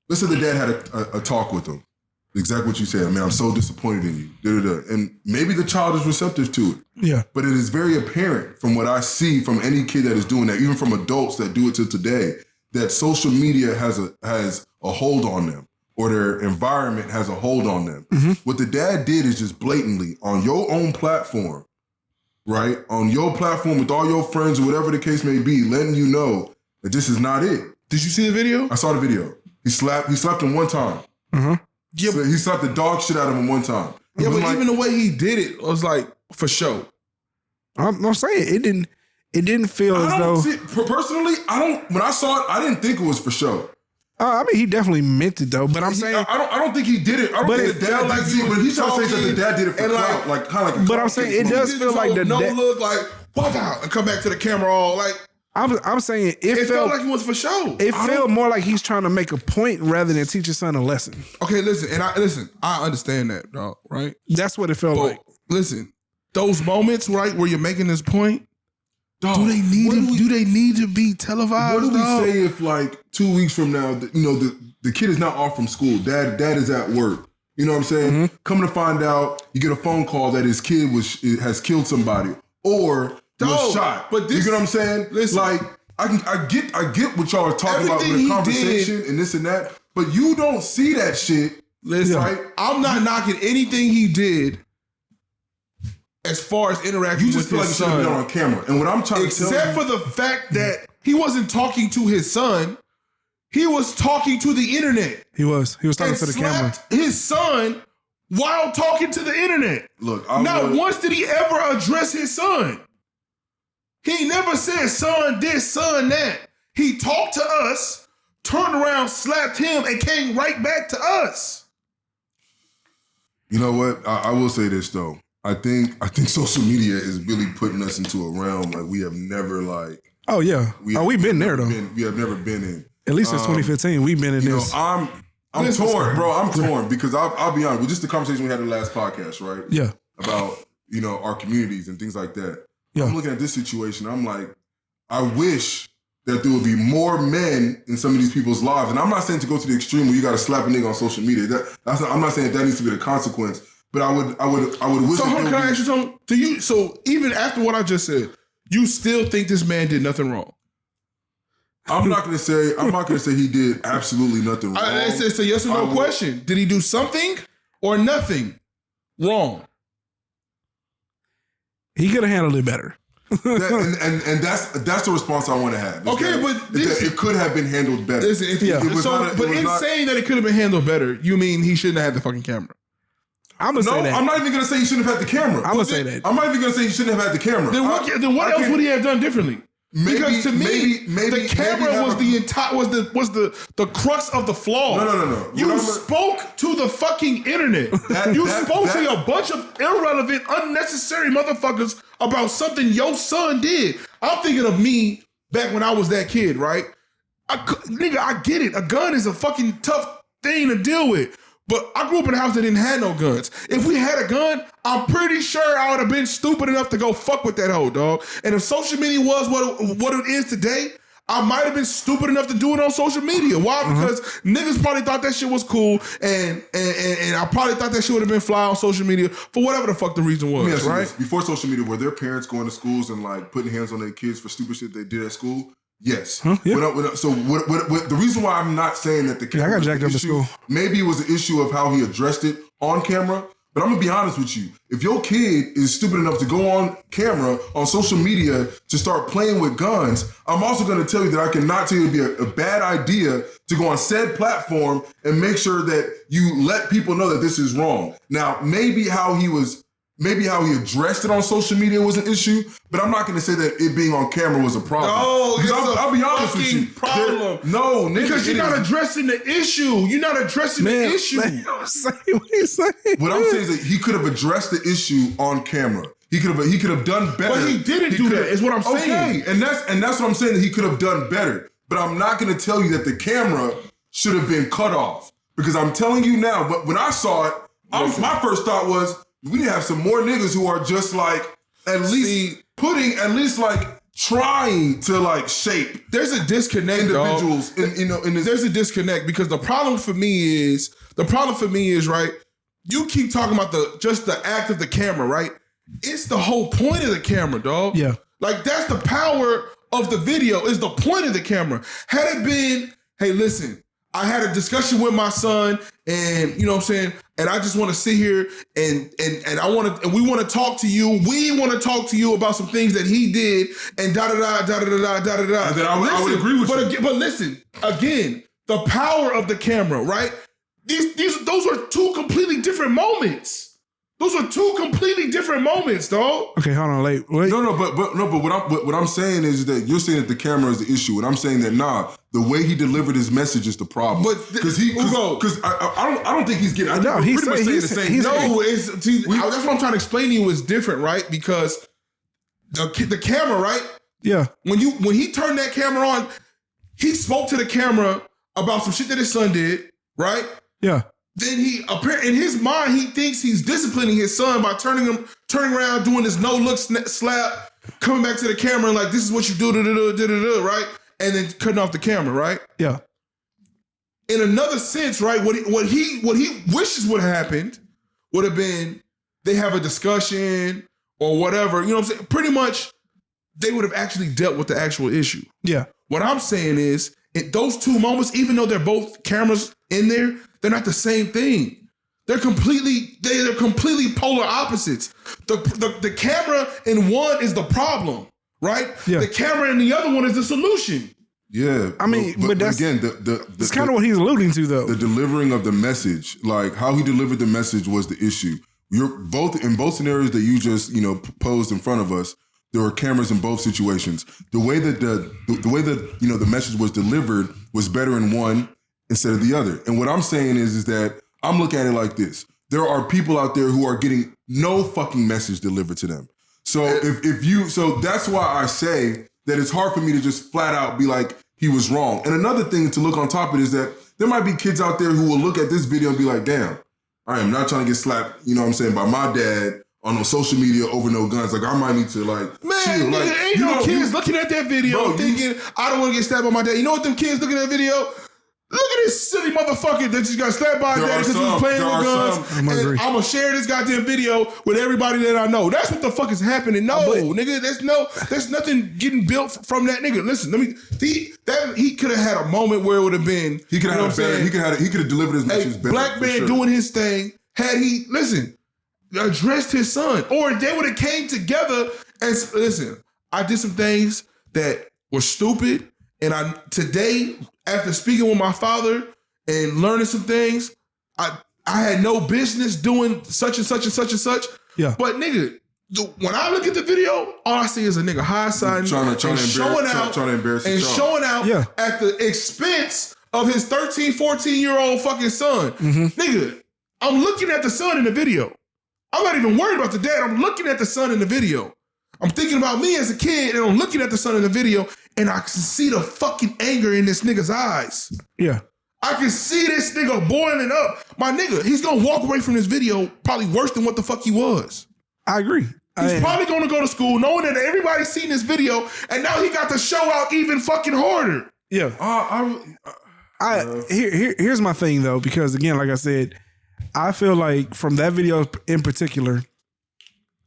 S1: Let's say the dad had a talk with him. Exactly what you said. I mean, I'm so disappointed in you. And maybe the child is receptive to it.
S2: Yeah.
S1: But it is very apparent from what I see from any kid that is doing that, even from adults that do it to today, that social media has a hold on them, or their environment has a hold on them. What the dad did is just blatantly on your own platform, right? On your platform with all your friends or whatever the case may be, letting you know that this is not it.
S3: Did you see the video?
S1: I saw the video. He slapped him one time. Yeah, so he slapped the dog shit out of him one time.
S3: Yeah, but like, even the way he did it was like for show.
S2: I'm saying it didn't feel as though.
S1: Personally, when I saw it, I didn't think it was for show.
S2: I mean, he definitely meant it though. But I'm saying
S1: I don't think he did it. I don't think the dad like did it. But he's trying to say that the dad did it for clout, like kind of like.
S2: But I'm saying it does feel like the
S3: no look like walk out and come back to the camera all like.
S2: I'm saying it felt
S3: like it was for show.
S2: It felt more like he's trying to make a point rather than teach his son a lesson.
S3: Okay, listen, I understand that, dog, right?
S2: That's what it felt like.
S3: Listen, those moments, right, where you're making this point, dog, do they need to be televised?
S1: What do we say if like 2 weeks from now, the kid is not off from school, dad is at work. You know what I'm saying? Coming to find out, you get a phone call that his kid has killed somebody or was shot. But you get what I'm saying?
S3: Listen,
S1: like I get what y'all are talking about with the conversation and this and that, but you don't see that shit.
S3: Listen, right? I'm not knocking anything he did as far as interacting with his son. You just feel like you should have been on camera. And what I'm trying to tell you, except for the fact that he wasn't talking to his son, he was talking to the internet.
S2: He was talking to the camera.
S3: His son while talking to the internet.
S1: Look,
S3: not once did he ever address his son. He never said, son this, son that. He talked to us, turned around, slapped him, and came right back to us.
S1: You know what? I will say this, though. I think social media is really putting us into a realm like we have never like.
S2: Oh, yeah. We've been there, though.
S1: We have never been in.
S2: At least since 2015, we've been in this.
S1: I'm torn, bro. I'm torn because I'll be honest with just the conversation we had in the last podcast, right?
S2: Yeah.
S1: About our communities and things like that.
S2: Yeah.
S1: I'm looking at this situation. I'm like, I wish that there would be more men in some of these people's lives. And I'm not saying to go to the extreme where you got to slap a nigga on social media. I'm not saying that needs to be the consequence. But I would wish.
S3: So can I ask you something? So even after what I just said, you still think this man did nothing wrong?
S1: I'm not gonna say he did absolutely nothing wrong.
S3: It's a yes or no question. Did he do something or nothing wrong?
S2: He could have handled it better.
S1: and that's the response I want to have.
S3: Okay, but
S1: it could have been handled better.
S3: Listen, saying that it could have been handled better, you mean he shouldn't have had the fucking camera?
S2: I'm gonna say that.
S1: I'm not even gonna say he shouldn't have had the camera.
S2: I'm gonna say that.
S1: I'm not even gonna say he shouldn't have had the camera.
S3: Then what else would he have done differently? Because to me, the camera was the crux of the flaw.
S1: No.
S3: You spoke to the fucking internet. You spoke to a bunch of irrelevant, unnecessary motherfuckers about something your son did. I'm thinking of me back when I was that kid, right? I get it. A gun is a fucking tough thing to deal with. But I grew up in a house that didn't have no guns. If we had a gun, I'm pretty sure I would have been stupid enough to go fuck with that hoe, dog. And if social media was what it is today, I might have been stupid enough to do it on social media. Why? Because niggas probably thought that shit was cool, and I probably thought that shit would have been fly on social media for whatever the fuck the reason was, right?
S1: Before social media, were their parents going to schools and like putting hands on their kids for stupid shit they did at school? Yes.
S2: Yeah.
S1: So the reason why I'm not saying that the camera
S2: I got jacked up to school.
S1: Maybe it was an issue of how he addressed it on camera. But I'm gonna be honest with you. If your kid is stupid enough to go on camera on social media to start playing with guns, I'm also gonna tell you that I cannot tell you it'd be a bad idea to go on said platform and make sure that you let people know that this is wrong. Now, maybe how he addressed it on social media was an issue, but I'm not going to say that it being on camera was a problem.
S3: No, it's
S1: I'll be honest with you.
S3: Problem.
S1: No, nigga,
S3: because you're not addressing the issue. You're not addressing the issue.
S2: What you saying?
S1: What I'm saying is that he could have addressed the issue on camera. He could have done better.
S3: But he didn't do that. Is what I'm saying.
S1: Okay, and that's what I'm saying, that he could have done better. But I'm not going to tell you that the camera should have been cut off, because I'm telling you now. But when I saw it, my first thought was, we need to have some more niggas who are just like trying to like shape.
S3: There's a disconnect,
S1: individuals.
S3: There's a disconnect, because the problem for me is right. You keep talking about just the act of the camera, right? It's the whole point of the camera, dog.
S2: Yeah,
S3: like that's the power of the video. Is the point of the camera. Had it been, hey, listen, I had a discussion with my son, and you know what I'm saying, and I just want to sit here and we want to talk to you. We want to talk to you about some things that he did, and da da da da da da da da.
S1: And then I would agree with you.
S3: But listen, again, the power of the camera, right? Those are two completely different moments. Those are two completely different moments, dog.
S2: Okay, hold on, wait.
S1: No, but what I'm saying is that you're saying that the camera is the issue, and I'm saying that the way he delivered his message is the problem.
S3: But
S1: because I don't think he's getting. I know
S2: he's
S1: pretty much saying the same.
S3: That's what I'm trying to explain to you is different, right? Because the camera, right?
S2: Yeah.
S3: When he turned that camera on, he spoke to the camera about some shit that his son did, right?
S2: Yeah.
S3: Then in his mind, he thinks he's disciplining his son by turning around, doing this no-look slap, coming back to the camera and like, this is what you do, right? And then cutting off the camera, right?
S2: Yeah.
S3: In another sense, right, what he wishes would have happened would have been they have a discussion or whatever, you know what I'm saying? Pretty much, they would have actually dealt with the actual issue.
S2: Yeah.
S3: What I'm saying is, in those two moments, even though they're both cameras in there, they're not the same thing. They're completely polar opposites. The camera in one is the problem, right?
S2: Yeah.
S3: The camera in the other one is the solution.
S1: Yeah,
S2: I mean, but that's
S1: again,
S2: that's kind of what he's alluding to, though.
S1: The delivering of the message, like how he delivered the message, was the issue. You're in both scenarios that you just posed in front of us. There were cameras in both situations. The way that the message was delivered was better in one instead of the other. And what I'm saying is that I'm looking at it like this. There are people out there who are getting no fucking message delivered to them. So so that's why I say that it's hard for me to just flat out be like, he was wrong. And another thing to look on top of it is that there might be kids out there who will look at this video and be like, damn, I am not trying to get slapped, by my dad on no social media over no guns. Like, I might need to, like,
S3: Man,
S1: chill.
S3: nigga,
S1: Like,
S3: ain't no kids looking at that video
S1: Bro,
S3: thinking, I don't want to get stabbed by my dad. You know what them kids looking at that video? Look at this silly motherfucker that just got stabbed by his dad because he was playing with guns. And I'm going to share this goddamn video with everybody that I know. That's what the fuck is happening. No, nigga, there's nothing getting built from that nigga. Listen, he could have had a moment where it would have been.
S1: He could have delivered his message better.
S3: Black man doing his thing. Had he, addressed his son, or they would have came together and listen. I did some things that were stupid, and today, after speaking with my father and learning some things, I had no business doing such and such and such and such.
S2: Yeah.
S3: But nigga, when I look at the video, all I see is a nigga high-siding and showing out at the expense of his 13, 14-year-old fucking son. Nigga, I'm looking at the son in the video. I'm not even worried about the dad. I'm looking at the son in the video. I'm thinking about me as a kid, and I'm looking at the son in the video, and I can see the fucking anger in this nigga's eyes.
S2: Yeah.
S3: I can see this nigga boiling up. My nigga, he's gonna walk away from this video probably worse than what the fuck he was.
S2: I agree.
S3: He's probably gonna go to school knowing that everybody's seen this video, and now he got to show out even fucking harder.
S2: Yeah. Here's my thing though, because again, like I said, I feel like from that video in particular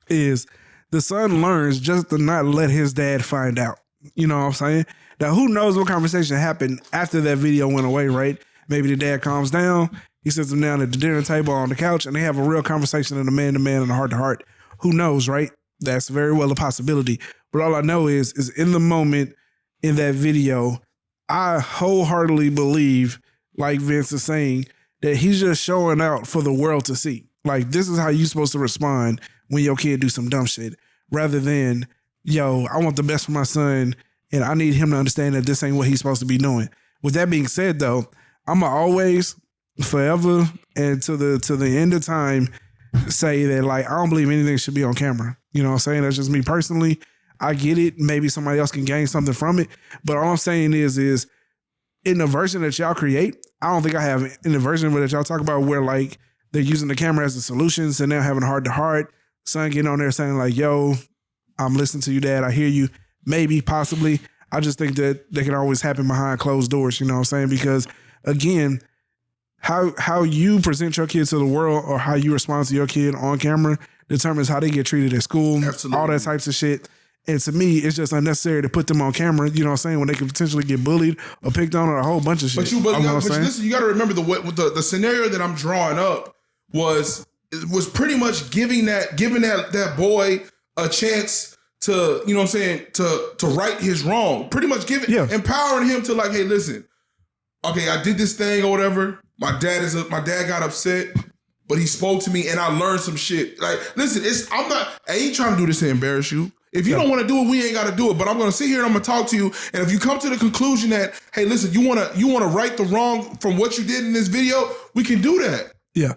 S2: is the son learns just to not let his dad find out. You know what I'm saying? Now, who knows what conversation happened after that video went away, right? Maybe the dad calms down. He sits him down at the dinner table on the couch and they have a real conversation in a man-to-man and a heart-to-heart. Who knows, right? That's very well a possibility. But all I know is in the moment in that video, I wholeheartedly believe, like Vince is saying, that he's just showing out for the world to see. Like, this is how you're supposed to respond when your kid do some dumb shit, rather than, yo, I want the best for my son and I need him to understand that this ain't what he's supposed to be doing. With that being said, though, I'm going to always, forever, and to the end of time, say that, like, I don't believe anything should be on camera. You know what I'm saying? That's just me personally. I get it. Maybe somebody else can gain something from it. But all I'm saying is in the version that y'all create, I don't think I have in the version that y'all talk about where, like, they're using the camera as a solution, so now having heart-to-heart, son getting on there saying, like, yo, I'm listening to you, Dad. I hear you. Maybe, possibly. I just think that they can always happen behind closed doors, you know what I'm saying? Because, again, how you present your kid to the world or how you respond to your kid on camera determines how they get treated at school, all that types of shit. And to me, it's just unnecessary to put them on camera, you know what I'm saying, when they could potentially get bullied or picked on or a whole bunch of shit.
S3: But listen, you got to remember the scenario that I'm drawing up was pretty much giving that boy a chance to, you know what I'm saying, to right his wrong. Pretty much empowering him to, like, hey, listen, okay, I did this thing or whatever. My dad got upset, but he spoke to me and I learned some shit. Like, listen, I ain't trying to do this to embarrass you. If you don't want to do it, we ain't got to do it. But I'm going to sit here and I'm going to talk to you. And if you come to the conclusion that, hey, listen, you want to right the wrong from what you did in this video, we can do that.
S2: Yeah.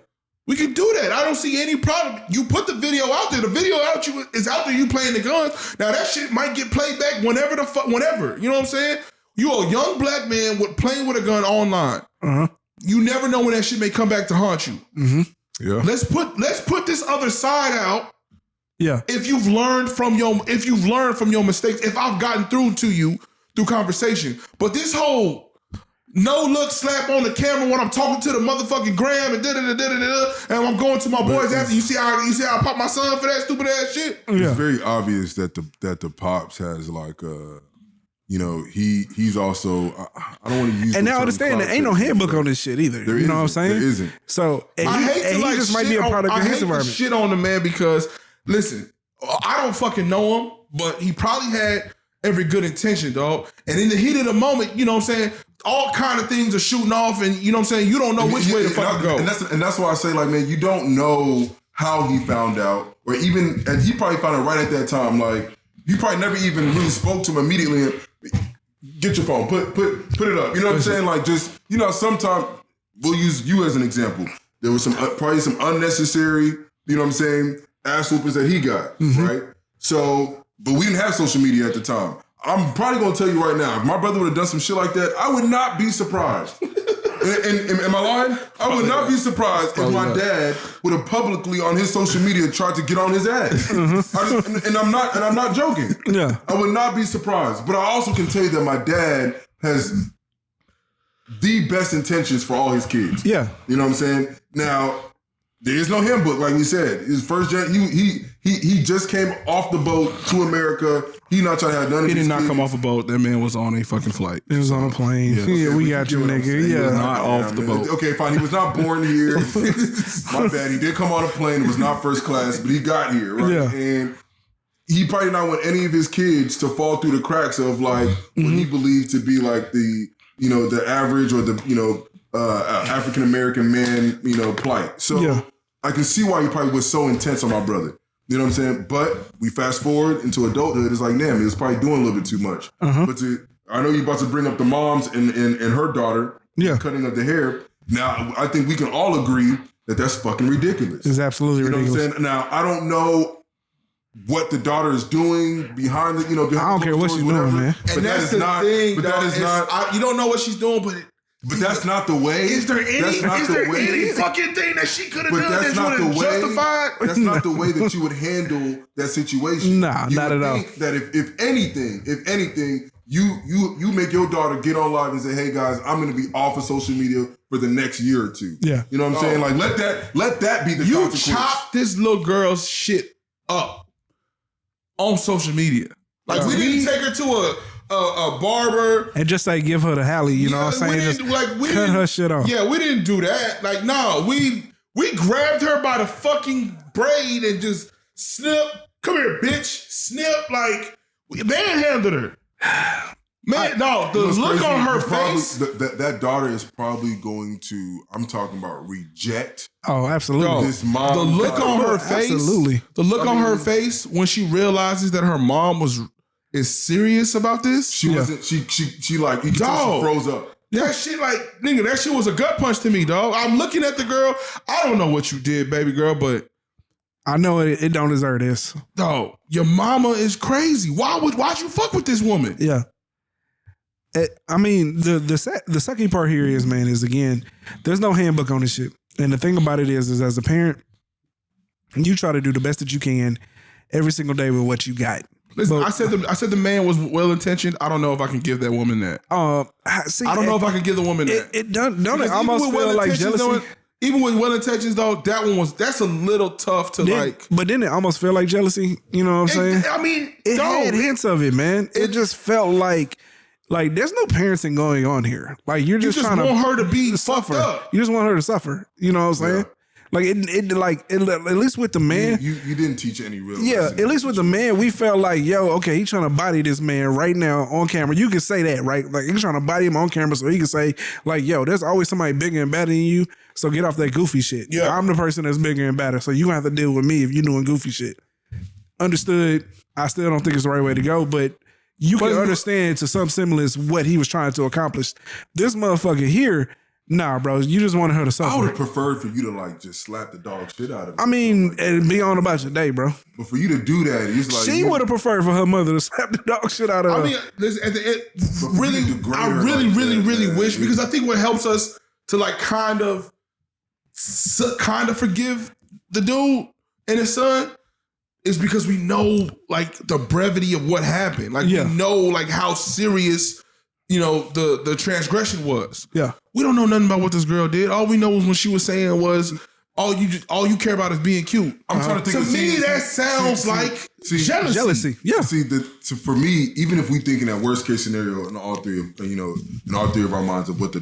S3: We can do that. I don't see any problem. You put the video out there. The video is out there. You playing the guns. Now that shit might get played back whenever. You know what I'm saying? You a young black man playing with a gun online.
S2: Uh-huh.
S3: You never know when that shit may come back to haunt you.
S2: Mm-hmm.
S1: Yeah.
S3: Let's put this other side out.
S2: Yeah.
S3: If you've learned from your mistakes, if I've gotten through to you through conversation, but this whole no look slap on the camera when I'm talking to the motherfucking gram and and I'm going to my boys after you see how I pop my son for that stupid ass shit.
S1: It's very obvious that the pops has like you know, he's also I don't want to use.
S2: And now understand there ain't no handbook on this shit either. You know what I'm saying?
S1: There isn't.
S2: So
S3: he
S2: just might be a product of his environment.
S3: Shit on the man because listen, I don't fucking know him, but he probably had every good intention, dog. And in the heat of the moment, you know what I'm saying, all kind of things are shooting off, and you know what I'm saying, you don't know which way to fucking go.
S1: And that's why I say, like, man, you don't know how he found out, or even, and he probably found out right at that time. Like, you probably never even really spoke to him immediately. Get your phone, put it up. You know what I'm saying? Like, just, you know, sometimes we'll use you as an example. There was probably some unnecessary, you know what I'm saying, ass whoopers that he got, right? So, but we didn't have social media at the time. I'm probably gonna tell you right now, if my brother would have done some shit like that, I would not be surprised. And am I lying? I would not be surprised if my dad would have publicly on his social media tried to get on his ass. And I'm not joking.
S2: Yeah.
S1: I would not be surprised. But I also can tell you that my dad has the best intentions for all his kids.
S2: Yeah.
S1: You know what I'm saying? Now, there is no handbook, like we said. His first gen, he just came off the boat to America. He not trying to have none of
S3: He
S1: his
S3: did not
S1: kids.
S3: come off a boat. That man was on a fucking flight.
S2: He was on a plane. Yeah, we got you, nigga.
S1: He was
S2: Yeah.
S3: not off the boat.
S1: Okay, fine. He was not born here. My bad. He did come on a plane. It was not first class, but he got here, right?
S2: Yeah.
S1: And he probably not want any of his kids to fall through the cracks of like what he believed to be like the average or the African American man plight. So
S2: Yeah.
S1: I can see why he probably was so intense on my brother. You know what I'm saying? But we fast forward into adulthood. It's like, damn, he was probably doing a little bit too much. But I know you're about to bring up the moms and her daughter cutting of the hair. Now, I think we can all agree that that's fucking ridiculous.
S2: It's absolutely ridiculous.
S1: You know what I'm saying? Now, I don't know what the daughter is doing behind the, behind
S2: I don't care what she's doing, man.
S1: But
S3: And that's the thing,
S1: But that is not.
S3: you don't know what she's doing,
S1: But that's not the way.
S3: Is there any fucking thing that she could have done that you would have justified?
S1: That's not the way that you would handle that situation.
S2: Nah,
S1: you
S2: not
S1: would
S2: at all.
S1: think that if anything, you make your daughter get on live and say, "Hey guys, I'm going to be off of social media for the next year or two."
S2: Yeah.
S1: You know what I'm saying? Like let that be the
S3: You
S1: consequence.
S3: chop this little girl's shit up on social media. Like we didn't take her to a barber.
S2: And just say give her the Hallie, you know what I'm saying? Just cut her shit off.
S3: Yeah, we didn't do that. Like, no, we grabbed her by the fucking braid and just snip. Come here, bitch. Snip. Like, we manhandled her. Man, the look
S1: crazy?
S3: on her
S1: Probably,
S3: face.
S1: that daughter is probably going to, I'm talking about reject
S2: Oh, absolutely.
S1: this mom.
S3: The look on her face.
S2: Absolutely.
S3: The look on her face when she realizes that her mom is serious about this.
S1: She wasn't. She like you can tell she froze up.
S3: That shit, like, nigga, that shit was a gut punch to me, dog. I'm looking at the girl. I don't know what you did, baby girl, but
S2: I know it don't deserve this.
S3: dog, your mama is crazy. Why'd you fuck with this woman?
S2: Yeah. I mean, the sucky part here is again, there's no handbook on this shit. And the thing about it is as a parent, you try to do the best that you can every single day with what you got.
S3: Listen,
S2: But-
S3: I said the man was well intentioned. I don't know if I can give that woman that.
S2: See,
S3: I don't know if I can give the woman that.
S2: It don't
S3: Because
S2: it
S3: even
S2: almost
S3: with
S2: feel like
S3: well-intentions,
S2: jealousy.
S3: though, even with well intentions, though, that's a little tough to like.
S2: But then it almost felt like jealousy. You know what I'm saying?
S3: I mean,
S2: It had hints of it, man. It just felt like there's no parenting going on here. Like you're
S3: you
S2: just
S3: just
S2: trying
S3: want
S2: to
S3: her to be
S2: suffer.
S3: fucked up.
S2: You just want her to suffer. You know what I'm saying? Like at least with the man.
S1: You didn't teach any real.
S2: Yeah,
S1: lesson.
S2: at least with the man, we felt like, yo, okay, he's trying to body this man right now on camera. You can say that, right? Like he's trying to body him on camera so he can say, like, yo, there's always somebody bigger and better than you. So get off that goofy shit.
S3: Yeah.
S2: I'm the person that's bigger and better. So you gonna have to deal with me if you're doing goofy shit. Understood. I still don't think it's the right way to go, but you can understand to some semblance what he was trying to accomplish. This motherfucker here, nah, bro, you just wanted her to
S1: I would
S2: suffer.
S1: have preferred for you to like just slap the dog shit out of her.
S2: I mean, and be on about your day, bro.
S1: But for you to do that, it's like
S2: She would have preferred for her mother to slap the dog shit out of her.
S3: I mean, listen, at the end,
S1: for
S3: really,
S1: you to degrade
S3: I
S1: her
S3: really,
S1: like
S3: really,
S1: that,
S3: really
S1: man,
S3: wish,
S1: it-
S3: because I think what helps us to like kind of forgive the dude and his son is because we know like the brevity of what happened. Like we know like how serious, the transgression was.
S2: Yeah.
S3: We don't know nothing about what this girl did. All we know was when she was saying was, all you care about is being cute.
S1: I'm trying to think.
S3: To me, that sounds like jealousy.
S2: Jealousy. Yeah.
S1: See, for me, even if we think in that worst case scenario in all three of our minds of what the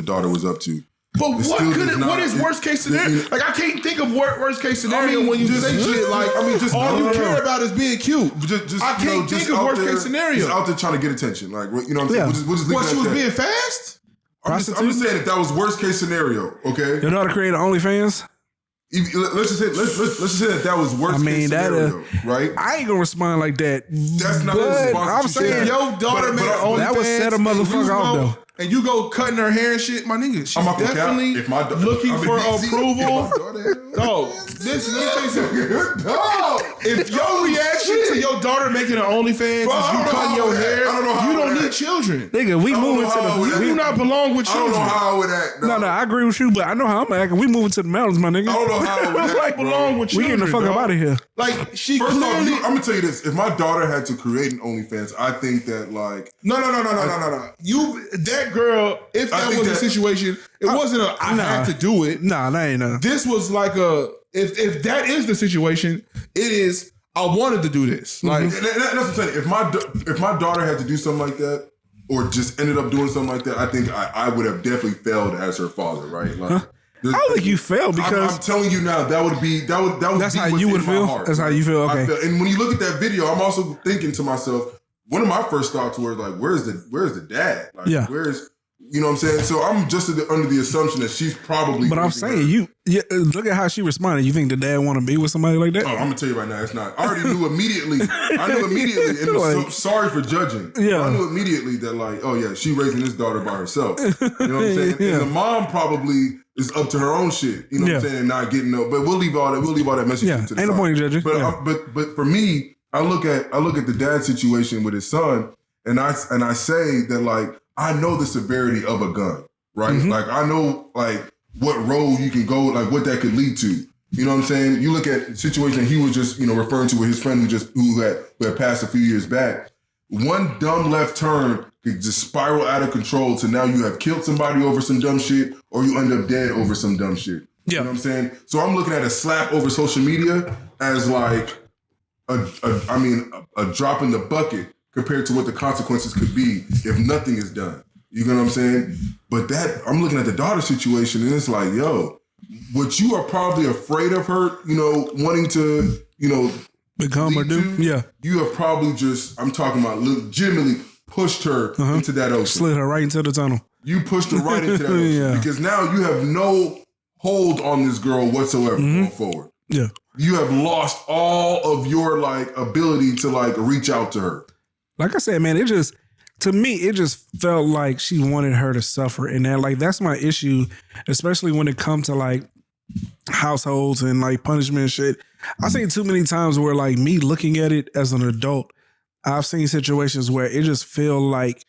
S1: daughter was up to.
S3: But
S1: It still does not-
S3: what is worst case scenario? Like I can't think of worst case scenario when you say shit like all you care about is being cute. I can't think of worst case scenario.
S1: Just out there trying to get attention, like you know what I'm saying.
S2: Yeah.
S1: We'll just leave
S3: What,
S1: it
S3: she
S1: at
S3: was
S1: that.
S3: being fast?
S1: I'm just saying if that was worst case scenario, okay.
S2: Your daughter created OnlyFans?
S1: Let's just say that was worst case scenario, right?
S2: I ain't gonna respond like that.
S1: That's not
S2: but
S1: the response
S2: I'm
S1: that you
S2: saying
S1: said.
S3: Your daughter made OnlyFans.
S2: that would set a motherfucker off though.
S3: And you go cutting her hair and shit, my nigga. She's
S1: I'm not gonna cap.
S3: definitely
S1: If my
S3: looking for approval. No,
S1: If
S3: listen, let me tell you something. If your reaction to your daughter making an OnlyFans is you cutting your hair, you don't need children.
S2: Nigga, we moving to the.
S3: We do not belong with
S1: I don't
S3: children.
S1: know how I would act.
S2: No, I agree with you, but I know how I'm acting. We moving to the mountains, my nigga.
S1: I don't know how I would act.
S3: Like belong with
S2: We
S3: children.
S2: getting the fuck up out of here.
S3: Like she
S1: First off,
S3: clearly.
S1: I'm gonna tell you this: if my daughter had to create an OnlyFans, I think that like
S3: No. You, that girl, if that was a situation, it wasn't a I had to do it.
S2: Nah, that ain't nothing.
S3: This was like if that is the situation, it is I wanted to do this. Like
S1: that's what I'm saying. If my daughter had to do something like that, or just ended up doing something like that, I think I would have definitely failed as her father, right? Like,
S2: I don't think you failed because
S1: I'm telling you now, that would
S2: that's
S1: be
S2: how you would
S1: within my
S2: feel.
S1: heart,
S2: That's how you feel. Okay.
S1: And when you look at that video, I'm also thinking to myself, one of my first thoughts was like, where's the dad? Like,
S2: Yeah.
S1: where's, you know what I'm saying? So I'm just under the assumption that she's probably.
S2: But I'm saying look at how she responded. You think the dad want to be with somebody like that?
S1: Oh, I'm gonna tell you right now, it's not. I already knew immediately. And
S2: Like,
S1: sorry for judging.
S2: Yeah.
S1: I knew immediately that like, oh yeah, she raising this daughter by herself. You know what I'm saying?
S2: Yeah.
S1: And the mom probably is up to her own shit. You know what I'm saying? And not getting no. But we'll leave all that message
S2: Yeah,
S1: to the
S2: ain't no
S1: side.
S2: point in judging.
S1: But
S2: Yeah.
S1: but for me, I look at the dad situation with his son, and I say that like I know the severity of a gun, right?
S2: Mm-hmm.
S1: Like I know like what road you can go, like what that could lead to. You know what I'm saying? You look at the situation he was just, referring to with his friend who had passed a few years back. One dumb left turn could just spiral out of control to now you have killed somebody over some dumb shit or you end up dead over some dumb shit.
S2: Yeah.
S1: You know what I'm saying? So I'm looking at a slap over social media as like a drop in the bucket compared to what the consequences could be if nothing is done. You know what I'm saying? But I'm looking at the daughter situation and it's like, yo, what you are probably afraid of her, wanting to,
S2: Become or do? Yeah.
S1: You have probably I'm talking about legitimately pushed her into that ocean.
S2: Slid her right into the tunnel.
S1: You pushed her right into that ocean
S2: Yeah.
S1: because now you have no hold on this girl whatsoever going forward.
S2: Yeah.
S1: You have lost all of your ability to reach out to her.
S2: Like I said, man, to me, it just felt like she wanted her to suffer. And that's my issue, especially when it comes to households and punishment and shit. I've seen too many times where me looking at it as an adult, I've seen situations where it just feel like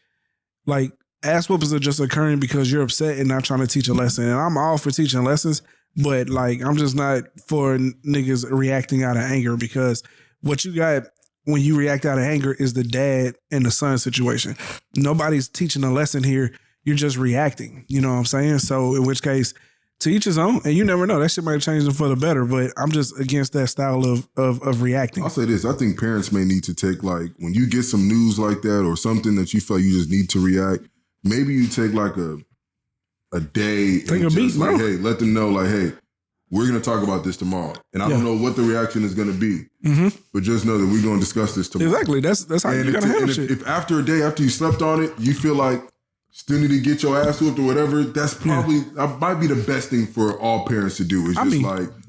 S2: ass whoopings are just occurring because you're upset and not trying to teach a lesson. And I'm all for teaching lessons, but I'm just not for niggas reacting out of anger because what you got when you react out of anger is the dad and the son situation. Nobody's teaching a lesson here. You're just reacting. You know what I'm saying? So in which case, to each his own, and you never know. That shit might change them for the better, but I'm just against that style of reacting.
S1: I'll say this. I think parents may need to take when you get some news like that or something that you feel you just need to react, maybe you take a day
S2: Take
S1: and
S2: a beat,
S1: just
S2: bro.
S1: hey, let them know hey, we're going to talk about this tomorrow. And I don't know what the reaction is going to be, but just know that we're going to discuss this tomorrow.
S2: Exactly. That's how you gotta handle shit.
S1: If after a day, after you slept on it, you feel like still need to get your ass whooped or whatever, that's probably, that might be the best thing for all parents to do. Is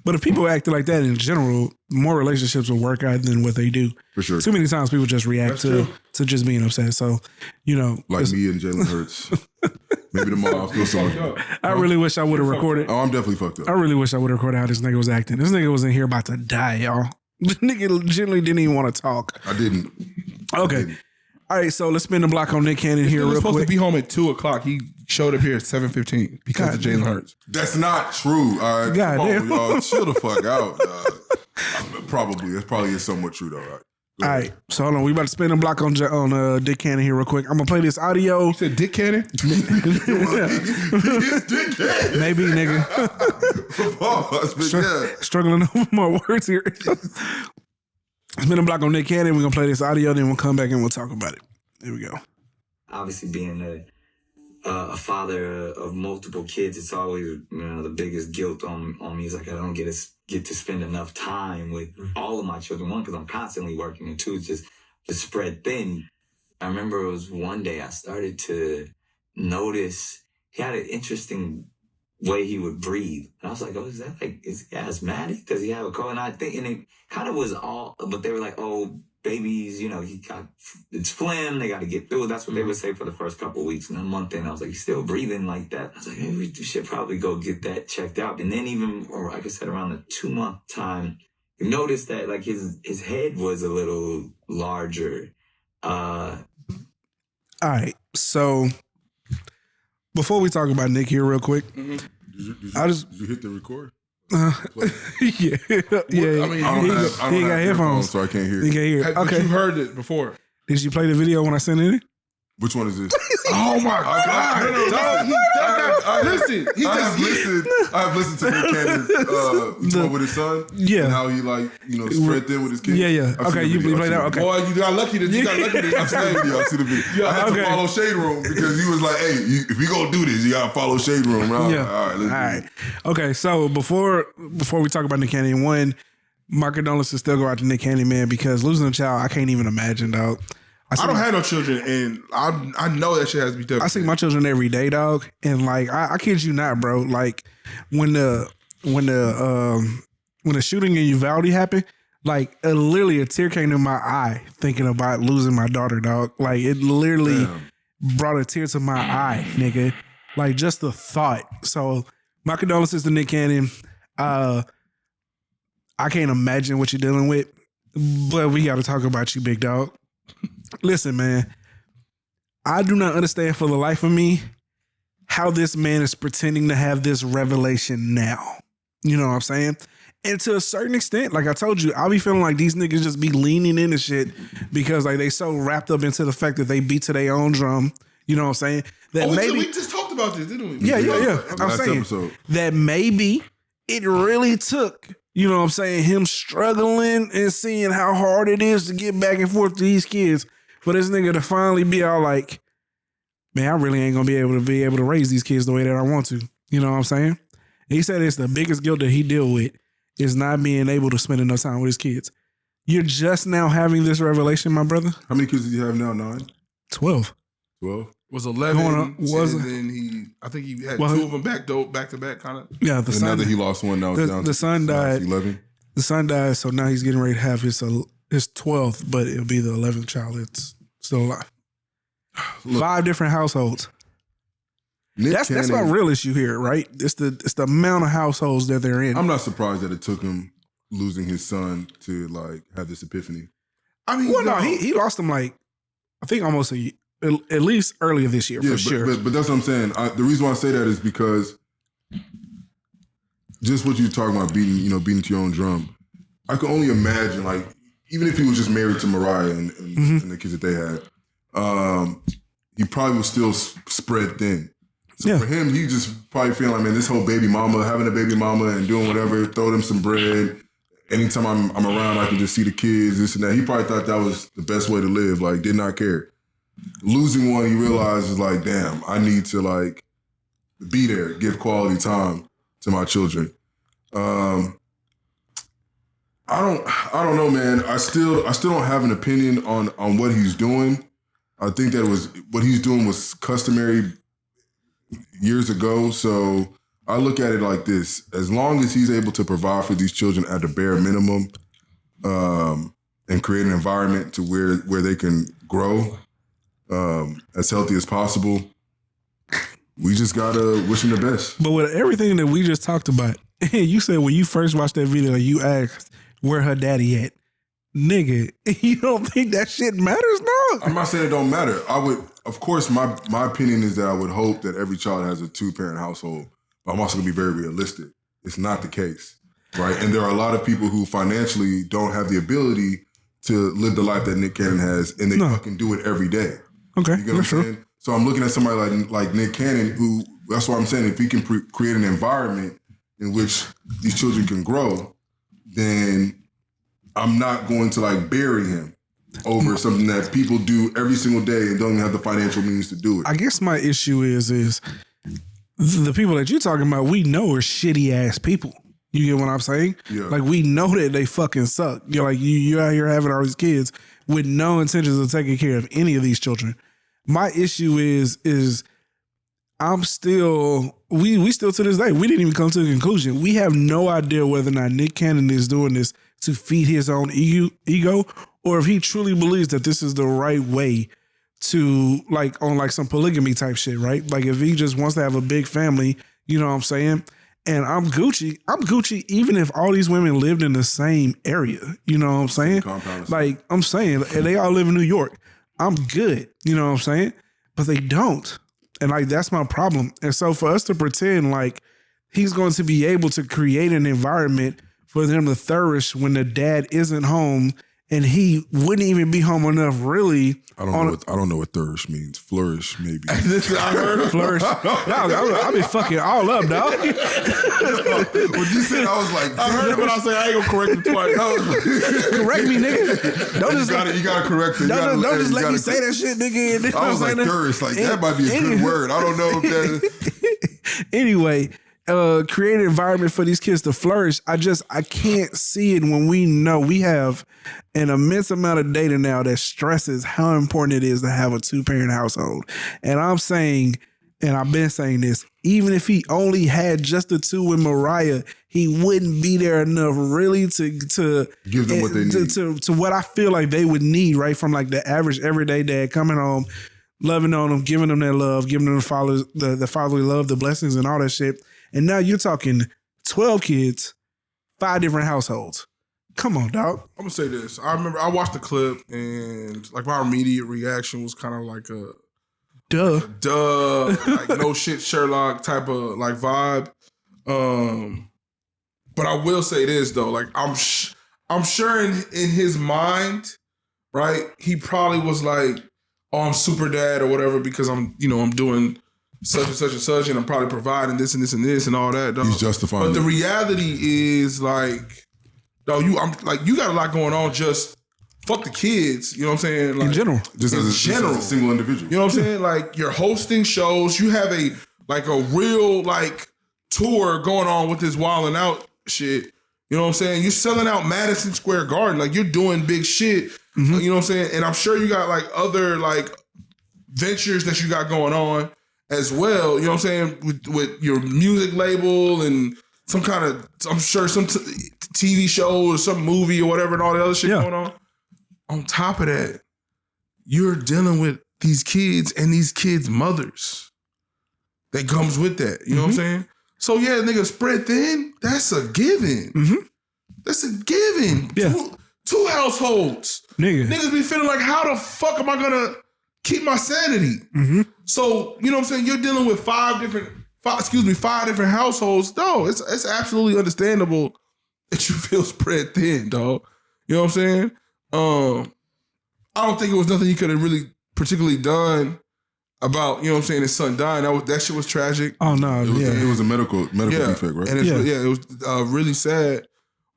S2: But if people acted like that in general, more relationships will work out than what they do.
S1: For sure.
S2: Too many times people just react to just being upset. So,
S1: like me and Jalen Hurts. Maybe tomorrow I'll feel sorry.
S2: I really wish I would have recorded.
S1: Oh, I'm definitely fucked up.
S2: I really wish I would have recorded how this nigga was acting. This nigga was in here about to die, y'all. The nigga generally didn't even want to talk.
S1: I didn't.
S2: Okay. All right, so let's spin the block on Nick Cannon here
S3: He was
S2: real
S3: supposed
S2: quick.
S3: to be home at 2:00. He showed up here at 7:15 because of Jalen Hurts.
S1: That's not true. All right,
S2: God
S1: come
S2: damn.
S1: on, y'all. Chill the fuck out. That's probably somewhat true though. All right.
S2: All right, so hold on. We about to spin the block on Dick Cannon here real quick. I'm gonna play this audio.
S3: You said Dick Cannon?
S2: Maybe, nigga.
S1: Pause, but yeah.
S2: Struggling over my words here. Spin the block on Nick Cannon. We're gonna play this audio, then we'll come back and we'll talk about it. Here we go.
S4: Obviously, being a father of multiple kids, it's always the biggest guilt on me is I don't get to spend enough time with all of my children. One, because I'm constantly working, and two, it's just spread thin. I remember it was one day I started to notice he had an interesting way he would breathe. And I was like, oh, is he asthmatic? Does he have a cold? And I think, and it kind of was all, but they were like, oh, babies, it's phlegm, they got to get through it. That's what they would say for the first couple of weeks. And then a month in, I was like, he's still breathing like that. I was like, hey, we should probably go get that checked out. And then like I said, around the 2-month time, you noticed that his head was a little larger.
S2: All All right. So before we talk about Nick here real quick,
S1: Did you hit the record?
S2: yeah.
S3: I mean,
S1: I don't have
S2: got headphones,
S1: so I can't hear.
S2: You can hear.
S3: But
S2: Okay.
S3: you heard it before.
S2: Did you play the video when I sent it in?
S1: Which one is this?
S3: Oh my God!
S1: No,
S3: Dog, he does not listen. He
S1: I
S3: just
S1: have listened to Nick Cannon's with his son.
S2: Yeah.
S1: And how he spread thin with his kids.
S2: Yeah.
S1: I've seen
S2: Okay,
S1: the
S2: you
S1: video.
S2: played that. Okay.
S3: boy, you got lucky that you got lucky that
S1: I've seen the video. I've seen the video. I had
S2: okay.
S1: to follow Shade Room because he was like, "Hey, if we gonna do this, you gotta follow Shade Room." And I was
S2: Yeah.
S1: like, all right, let's do it.
S2: Okay, so before we talk about Nick Cannon, one, my condolences still go out to Nick Cannon, man, because losing a child, I can't even imagine, dog.
S3: I don't have no children, and I know that shit has to be done.
S2: I see my children every day, dog, and like I kid you not, bro. Like when the shooting in Uvalde happened, like literally a tear came to my eye thinking about losing my daughter, dog. Like it literally brought a tear to my eye, nigga. Like just the thought. So my condolences to Nick Cannon. I can't imagine what you're dealing with, but we got to talk about you, big dog. Listen, man, I do not understand for the life of me how this man is pretending to have this revelation now. You know what I'm saying? And to a certain extent, like I told you, I'll be feeling like these niggas just be leaning into shit because like they so wrapped up into the fact that they beat to their own drum. You know what I'm saying? That
S3: we just talked about this, didn't we?
S2: Yeah. I'm
S1: Last
S2: saying
S1: episode.
S2: that maybe it really took, you know what I'm saying, him struggling and seeing how hard it is to get back and forth to these kids for this nigga to finally be all like, man, I really ain't gonna be able to raise these kids the way that I want to. You know what I'm saying? And he said it's the biggest guilt that he deal with is not being able to spend enough time with his kids. You're just now having this revelation, my brother?
S1: How many kids does he have now? 9?
S2: 12.
S1: 12?
S3: Was 11.
S2: Going on,
S3: and then I think he had two of them back to back, kind of.
S2: Yeah, the
S1: And
S2: son.
S1: now that he lost one, now it's down
S2: the
S1: to
S2: son died.
S1: 11.
S2: The son died, so now he's getting ready to have his 12th, but it'll be the 11th child that's still alive.
S1: Look,
S2: 5 different households. That's my
S1: Cannon,
S2: real issue here, right? It's the amount of households that they're in.
S1: I'm not surprised that it took him losing his son to like have this epiphany.
S3: I mean,
S2: well, no, he lost him like I think almost at least earlier this year for sure.
S1: But that's what I'm saying. The reason why I say that is because just what you're talking about, beating to your own drum. I can only imagine, like, even if he was just married to Mariah and the kids that they had, he probably was still spread thin. So for him, he just probably feeling like, man, this whole having a baby mama and doing whatever, throw them some bread. Anytime I'm around, I can just see the kids, this and that. He probably thought that was the best way to live, like, did not care. Losing one, he realizes, like, damn, I need to, like, be there, give quality time to my children. I don't know, man. I still don't have an opinion on what he's doing. I think that what he's doing was customary years ago. So I look at it like this: as long as he's able to provide for these children at the bare minimum, and create an environment to where they can grow as healthy as possible, we just gotta wish him the best.
S2: But with everything that we just talked about, you said when you first watched that video, you asked where her daddy at. Nigga, you don't think that shit matters, no?
S1: I'm not saying it don't matter. I would, of course, my opinion is that I would hope that every child has a 2-parent household. But I'm also gonna be very realistic. It's not the case, right? And there are a lot of people who financially don't have the ability to live the life that Nick Cannon has, and they fucking do it every day.
S2: Okay,
S1: You get what I'm saying? So I'm looking at somebody like Nick Cannon, who, that's what I'm saying, if he can create an environment in which these children can grow, then I'm not going to like bury him over something that people do every single day and don't even have the financial means to do it.
S2: I guess my issue is the people that you're talking about, we know are shitty ass people. You get what I'm saying?
S1: Yeah.
S2: Like we know that they fucking suck. You're like you're out here having all these kids with no intentions of taking care of any of these children. My issue is I'm still we still to this day, we didn't even come to a conclusion. We have no idea whether or not Nick Cannon is doing this to feed his own ego or if he truly believes that this is the right way to like on like some polygamy type shit, right? Like if he just wants to have a big family, you know what I'm saying? And I'm Gucci even if all these women lived in the same area, you know what I'm saying?
S1: Compound.
S2: Like I'm saying, and they all live in New York. I'm good, you know what I'm saying? but they don't. And like, that's my problem. And so for us to pretend like he's going to be able to create an environment for them to flourish when the dad isn't home, and he wouldn't even be home enough, really.
S1: I don't know what flourish means. Flourish, maybe.
S3: I heard of
S2: flourish. I'll be fucking all up, dog.
S1: When you said, I was like,
S3: I heard it, but I said I ain't gonna correct it twice.
S2: Correct me, nigga.
S1: You gotta correct it.
S2: Don't just let me say that shit, nigga.
S1: I was like, flourish. Like, that might be a good word. I don't know if that.
S2: Anyway, create an environment for these kids to flourish. I can't see it when we know we have an immense amount of data now that stresses how important it is to have a 2-parent household. And I'm saying, and I've been saying this, even if he only had just the 2 with Mariah, he wouldn't be there enough really to
S1: give them what they need.
S2: To what I feel like they would need, right? From like the average everyday dad coming home, loving on them, giving them that love, giving them the fatherly love, the blessings and all that shit. And now you're talking 12 kids, 5 different households. Come on, dog.
S3: I'm gonna say this. I remember I watched the clip and like my immediate reaction was kind of like a duh, like no shit Sherlock type of like vibe. But I will say this though, like I'm sure in his mind, right? He probably was like, "Oh, I'm super dad or whatever because I'm doing such and such and such, and I'm probably providing this and this and this and all that." Dog.
S1: He's justifying.
S3: But the
S1: it.
S3: reality is like. No, you got a lot going on. Just fuck the kids. You know what I'm saying? Like,
S2: in general,
S1: just as a single individual.
S3: You know what I'm saying? Like you're hosting shows. You have a real like tour going on with this Wildin' Out shit. You know what I'm saying? You're selling out Madison Square Garden. Like you're doing big shit. Mm-hmm. You know what I'm saying? And I'm sure you got like other like ventures that you got going on as well. You know what I'm saying? With your music label and some kind of, I'm sure some TV show or some movie or whatever and all the other shit going on. On top of that, you're dealing with these kids and these kids' mothers. That comes with that. You know what I'm saying? So yeah, nigga, spread thin, that's a given. Mm-hmm. That's a given.
S2: Yeah.
S3: Two households. Niggas be feeling like, how the fuck am I gonna keep my sanity? Mm-hmm. So, you know what I'm saying? You're dealing with 5 different households. No, it's absolutely understandable that you feel spread thin, dog. You know what I'm saying? I don't think it was nothing he could have really particularly done about, you know what I'm saying, his son dying. That shit was tragic.
S2: Oh no,
S1: it was a medical defect, right?
S3: And it was really sad.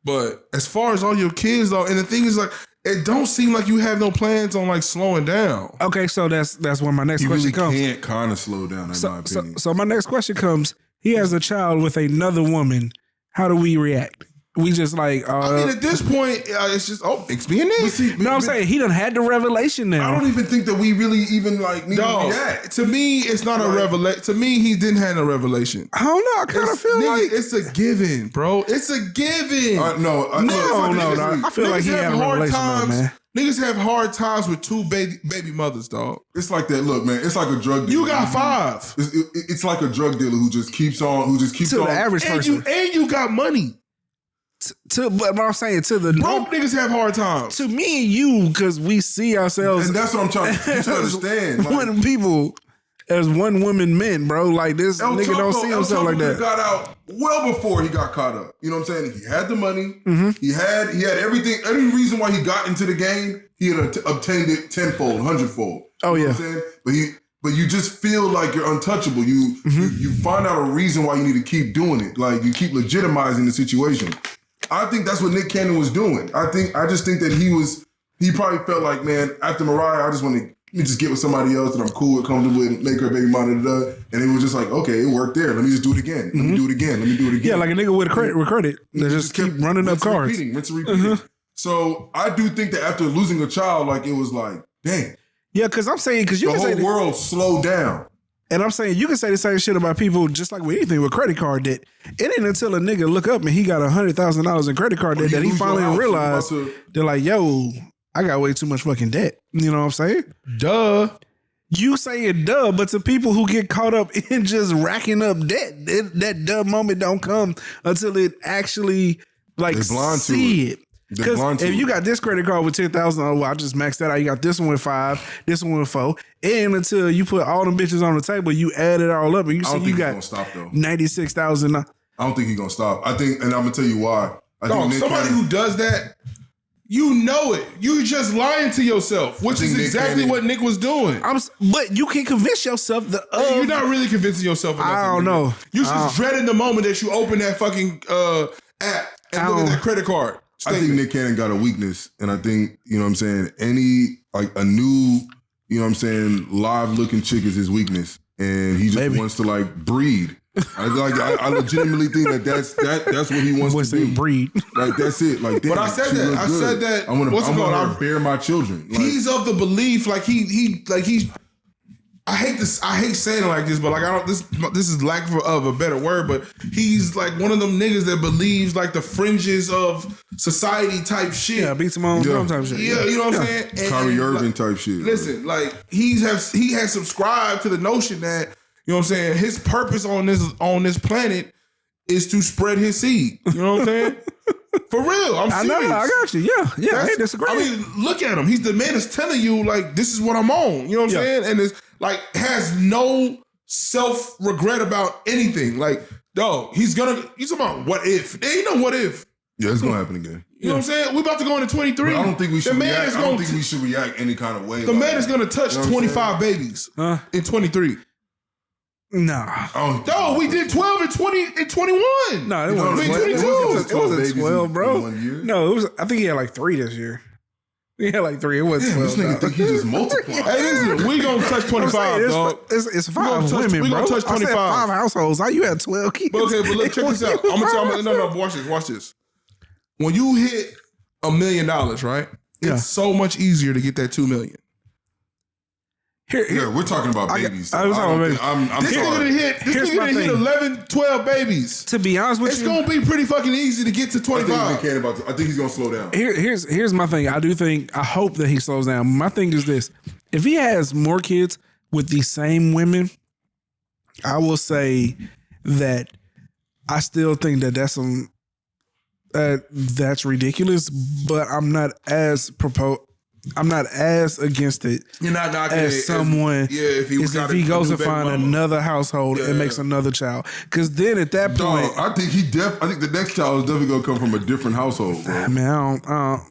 S3: But as far as all your kids though, and the thing is like, it don't seem like you have no plans on like slowing down.
S2: Okay, so that's where my next question comes.
S1: He can't kind of slow down, in my opinion.
S2: So my next question comes, he has a child with another woman. How do we react? We just like...
S3: I mean, at this point, it's just, it's being this.
S2: I'm saying he done had the revelation now.
S1: I don't even think that we really even like need to react.
S3: To me, it's not a revelation. To me, he didn't have a revelation.
S2: I don't know. I kind of feel like...
S3: It's a given, bro. It's a given.
S2: No. I feel like he had a revelation though, man.
S3: Niggas have hard times with 2 baby mothers, dog.
S1: It's like that. Look, man. It's like a drug dealer.
S3: You got 5.
S1: It's like a drug dealer who just keeps on.
S2: To the average person.
S3: And you got money.
S2: But I'm saying to the
S3: broke niggas have hard times.
S2: To me and you, because we see ourselves,
S1: and that's what I'm trying to understand.
S2: One people as one woman men, bro. Like this nigga don't see himself like that.
S1: Got out well before he got caught up. You know what I'm saying? He had the money. Mm-hmm. He had everything. Every reason why he got into the game, he had obtained it 10-fold, 100-fold.
S2: Oh
S1: you
S2: yeah.
S1: know what I'm saying? But you just feel like you're untouchable. You find out a reason why you need to keep doing it. Like you keep legitimizing the situation. I think that's what Nick Cannon was doing. I just think that he probably felt like, man, after Mariah, I just want to just get with somebody else that I'm cool with, comfortable with, make her baby mama, and it was just like, okay, it worked there. Let me just do it again. Let me do it again.
S2: Yeah, like a nigga with credit. They just keep running up cards.
S1: Rinse and repeating. So I do think that after losing a child, like it was like, dang.
S2: Yeah, because I'm saying, because you
S1: the
S2: can say
S1: whole world slowed down.
S2: And I'm saying you can say the same shit about people just like with anything with credit card debt. It ain't until a nigga look up and he got $100,000 in credit card debt that he finally realized they're like, yo, I got way too much fucking debt. You know what I'm saying?
S3: Duh.
S2: You saying duh, but to people who get caught up in just racking up debt, that duh moment don't come until it actually like
S1: they blind
S2: see
S1: to
S2: it. Because if you got this credit card with 10,000, oh, well, I just maxed that out. You got this one with 5, this one with 4, and until you put all them bitches on the table, you add it all up, and you see you got 96,000.
S1: I don't think he's gonna stop. I think, and I'm gonna tell you why.
S3: Somebody who does that, you know it. You just lying to yourself, which is exactly what Nick was doing.
S2: But you can convince yourself that
S3: you're not really convincing yourself.
S2: I don't know.
S3: You just dreading the moment that you open that fucking app and look at that credit card statement.
S1: I think Nick Cannon got a weakness, and I think, you know what I'm saying, any, like, a new, you know what I'm saying, live looking chick is his weakness, and he just wants to, like, breed. I legitimately think that's what he wants to do.
S2: Breed.
S1: Like, that's it. Like, damn,
S3: but I said that.
S1: I want to bear my children. Like,
S3: he's of the belief, like he's. I hate this. I hate saying it like this, but like I don't. This is lack of a better word, but he's like one of them niggas that believes like the fringes of society type shit.
S2: Yeah, beat some own type shit.
S3: Yeah, you know what I'm saying. And,
S1: Kyrie Irving type shit.
S3: Listen, like he has subscribed to the notion that, you know what I'm saying, his purpose on this planet is to spread his seed. You know what I'm saying? For real, I'm serious.
S2: I know, I got you. Yeah, I ain't disagree.
S3: I mean, look at him. He's the man that's telling you, like, this is what I'm on. You know what I'm saying? And it's like has no self-regret about anything. Like, dog, he's talking about what if. There ain't no what if.
S1: Yeah, it's gonna happen again.
S3: You know what I'm saying? We about to go into 23.
S1: But I don't think we should react. I don't think we should react any kind of way.
S3: The man is gonna touch 25 babies in 23.
S2: Nah.
S3: No, we did 12 and 20 and 21.
S2: No, it wasn't 12. It wasn't 12, bro. No, it was. I think he had like 3 this year. He had like 3. It wasn't 12.
S1: This nigga think he just multiplied.
S3: Hey, listen, we gonna touch 25, dog.
S2: It's 5 women,
S3: we
S2: bro.
S3: gonna touch 25.
S2: I said 5 households. How you had 12 kids?
S3: Okay, but look, check this out. I'm gonna tell you. No, watch this. When you hit $1 million, right? It's so much easier to get that $2 million.
S1: Here, we're talking about babies.
S2: I'm sorry.
S3: This nigga done hit 11, 12 babies.
S2: To be honest with you,
S3: it's gonna be pretty fucking easy to get to 25.
S1: I think he's gonna slow down.
S2: Here's my thing. I hope that he slows down. My thing is this: if he has more kids with these same women, I will say that I still think that that's ridiculous. But I'm not as against it.
S3: You're not knocking
S2: as
S3: it
S2: someone.
S3: If
S2: he goes and find another household and makes another child, because then at that point,
S1: I think the next child is definitely gonna come from a different household, bro.
S2: Man, all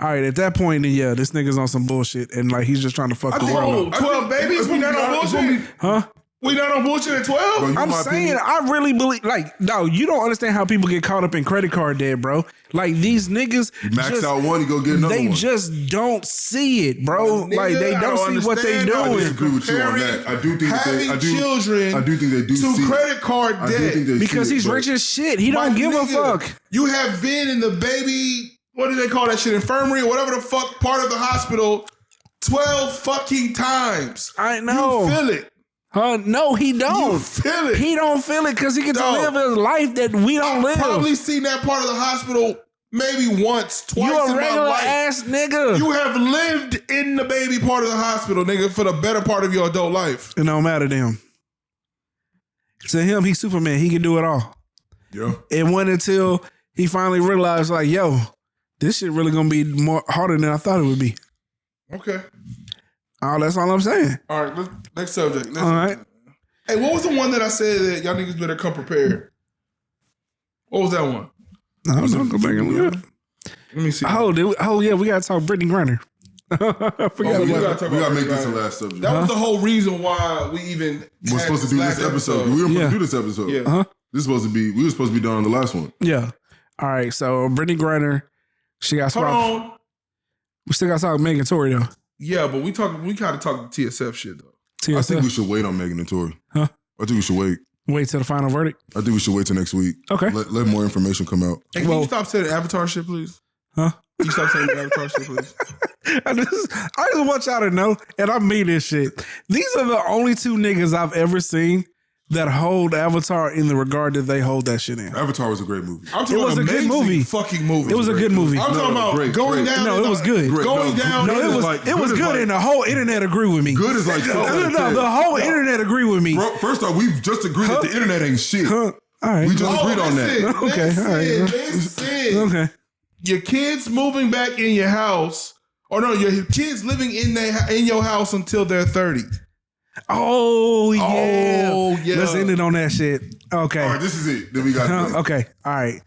S2: right, at that point, then this nigga's on some bullshit, and like he's just trying to fuck the world up.
S3: 12 babies? We not on bullshit?
S2: Huh?
S3: We not on bullshit at 12?
S2: I'm saying, I really believe, like, no, you don't understand how people get caught up in credit card debt, bro. Like, these niggas,
S1: you max out one, you go get another one.
S2: They just don't see it, bro. Like, they don't see what they doing.
S1: I disagree with you on that. I do think they do see
S3: credit card debt.
S2: Because he's rich as shit. He don't give a fuck.
S3: You have been in the baby, what do they call that shit, infirmary or whatever the fuck part of the hospital 12 fucking times.
S2: I know.
S3: You feel it.
S2: No, he don't.
S3: You feel it.
S2: He don't feel it because he gets to live his life that we don't live.
S3: I've probably seen that part of the hospital maybe once, twice in my life. You a regular
S2: ass nigga.
S3: You have lived in the baby part of the hospital, nigga, for the better part of your adult life.
S2: It don't matter to him. To him, he's Superman. He can do it all.
S1: Yeah.
S2: It wasn't until he finally realized, like, yo, this shit really gonna be more harder than I thought it would be.
S3: Okay.
S2: That's all I'm saying.
S3: All right, next subject.
S2: All right.
S3: Hey, what was the one that I said that y'all niggas better come prepared? What was that one?
S2: I don't know. Go back and look at it.
S3: Let me see.
S2: Oh yeah, we gotta talk Brittant Griner.
S1: We gotta make this the last subject.
S3: That was the whole reason why we even
S1: we're supposed to do this episode. We were supposed to do this episode.
S3: Yeah.
S1: We were supposed to be done on the last one.
S2: Yeah. All right. So Brittant Griner, she got swapped.
S3: Hold on.
S2: We still gotta talk Megan Tory though.
S3: Yeah, but we gotta talk the TSF shit though.
S1: I think we should wait on Megan and Tory.
S2: Huh?
S1: I think we should wait.
S2: Wait till the final verdict?
S1: I think we should wait till next week.
S2: Okay.
S1: Let more information come out.
S3: Hey, can you stop saying the Avatar shit, please?
S2: Huh?
S3: Can you stop saying the Avatar shit, please?
S2: I just want y'all to know, and I mean this shit. These are the only 2 niggas I've ever seen that hold Avatar in the regard that they hold that shit in.
S1: Avatar was a great movie.
S3: It was a good movie. Fucking movie.
S2: It was a good movie.
S3: I'm talking about going down.
S2: No, it was good.
S3: Going down.
S2: No, it was good, and the whole internet agree with me.
S1: Good is like
S2: no, the whole internet agree with me.
S1: Bro, first off, we've just agreed that the internet ain't shit.
S2: All right.
S1: We just agreed on that.
S2: Okay. All right.
S3: Listen.
S2: Okay.
S3: your kids moving back in your house, or no, your kids living in your house until they're 30.
S2: Oh yeah.
S3: Oh, yeah.
S2: Let's end it on that shit. Okay.
S1: All right, this is it. Then we got.
S2: Okay. All right.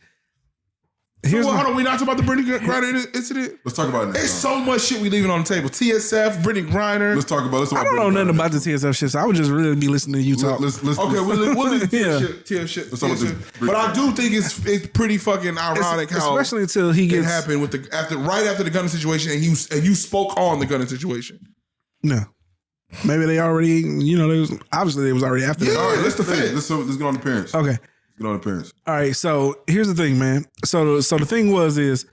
S3: Hold on, we not talking about the Brittant Griner incident?
S1: Let's talk about it next
S3: It's
S1: time.
S3: so much shit we leaving on the table. TSF, Brittant Griner.
S1: Let's talk about.
S2: I don't know nothing about the TSF shit, so I would just really be listening to you talk.
S1: Let's
S3: Okay, we'll leave
S2: Yeah.
S3: TSF shit.
S1: Let's talk about this.
S3: But I do think it's pretty fucking ironic how
S2: Especially until he
S3: it
S2: gets
S3: happened with right after the gunning situation, and you spoke on the gunning situation.
S2: No. Maybe they already, obviously they was already after that.
S1: All right, let's
S3: the
S1: get
S3: fed.
S1: let's get on the parents.
S2: Okay.
S1: Get on the parents.
S2: All right. So here's the thing, man. So the thing is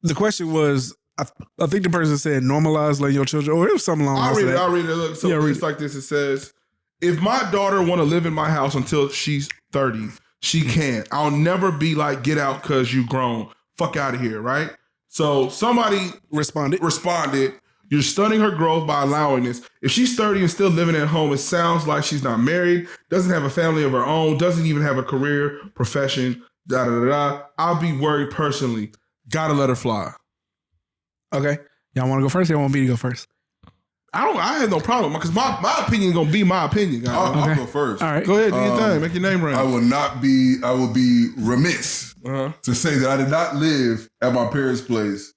S2: the question was, I think the person said normalize letting your children, or it was something along
S3: I'll
S2: those
S3: read it.
S2: lines.
S3: I'll read it. Look, so
S2: read
S3: it's like this. It says, if my daughter want to live in my house until she's 30, she can. I'll never be like, get out because you grown. Fuck out of here, right? So somebody responded, you're stunning her growth by allowing this. If she's 30 and still living at home, it sounds like she's not married, doesn't have a family of her own, doesn't even have a career, profession, da-da-da-da. I'll be worried personally. Gotta let her fly.
S2: Okay. Y'all want to go first? Y'all want me to go first?
S3: I have no problem because my opinion is gonna be my opinion, guys.
S1: I'll go first.
S2: All right.
S3: Go ahead, do your thing. Make your name ring.
S1: I will be remiss to say that I did not live at my parents' place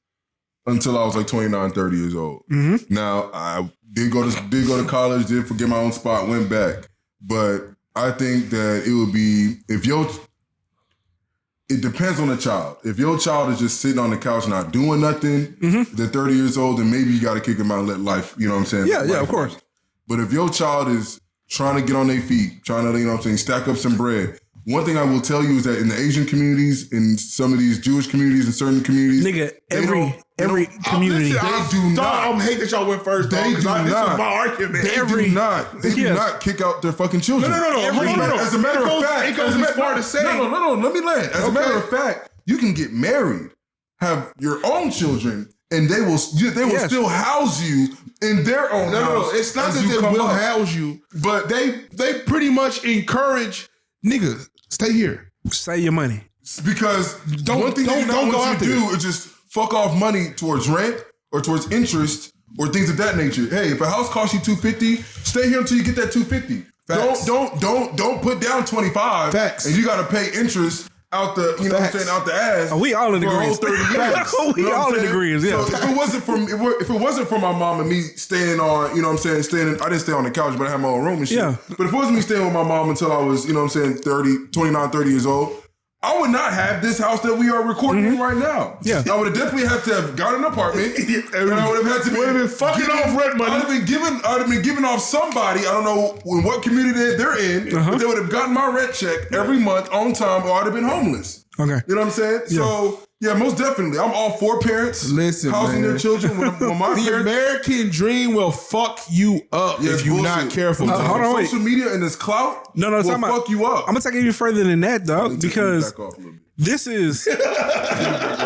S1: until I was like 29, 30 years old.
S2: Mm-hmm.
S1: Now, I did go to college, did forget my own spot, went back. But I think that it would be, it depends on the child. If your child is just sitting on the couch not doing nothing, they're 30 years old, then maybe you got to kick them out and let life, you know what I'm saying?
S2: Yeah,
S1: life
S2: of course.
S1: run. But if your child is trying to get on their feet, trying to, you know what I'm saying, stack up some bread, one thing I will tell you is that in the Asian communities, in some of these Jewish communities, in certain communities,
S2: Nigga, every community.
S3: I hate that y'all went first.
S1: They do not.
S3: This was my argument.
S1: They do not kick out their fucking children.
S3: No.
S1: As a matter of fact,
S3: it goes as far to say.
S1: No. Let me land. As a matter of fact, you can get married, have your own children, and they will still house you in their own house.
S3: No. It's not that they will house you, but they pretty much encourage niggas stay here.
S2: Save your money.
S1: Because one thing they don't go out to do is just fuck off money towards rent or towards interest or things of that nature. Hey, if a house costs you $250, stay here until you get that $250.
S3: Facts.
S1: Don't put down $25.
S3: Facts.
S1: And you got to pay interest out the, you know what I'm saying, out the ass.
S2: We all in
S1: for a whole
S2: agreement.
S1: 30 years.
S2: We all in agreement, yeah.
S1: So if it wasn't for my mom and me staying on, you know what I'm saying, I didn't stay on the couch, but I had my own room and shit.
S2: Yeah.
S1: But if it wasn't me staying with my mom until I was, you know what I'm saying, 29, 30 years old, I would not have this house that we are recording in right now.
S2: Yeah.
S1: I would have definitely had to have got an apartment. And I would have had to
S3: been fucking off rent money.
S1: I'd have been giving off somebody, I don't know in what community they're in, but they would have gotten my rent check every month on time, or I'd have been homeless.
S2: Okay.
S1: You know what I'm saying?
S2: Yeah.
S1: So, yeah, most definitely. I'm all for parents housing their children. When my
S3: The
S1: parents,
S3: American dream will fuck you up if you're not careful.
S2: Hold on, wait.
S1: social media and this clout
S2: No,
S1: will
S2: talking about-
S1: fuck you up.
S2: I'm gonna take it even further than that, dog, because
S1: Back off a little bit.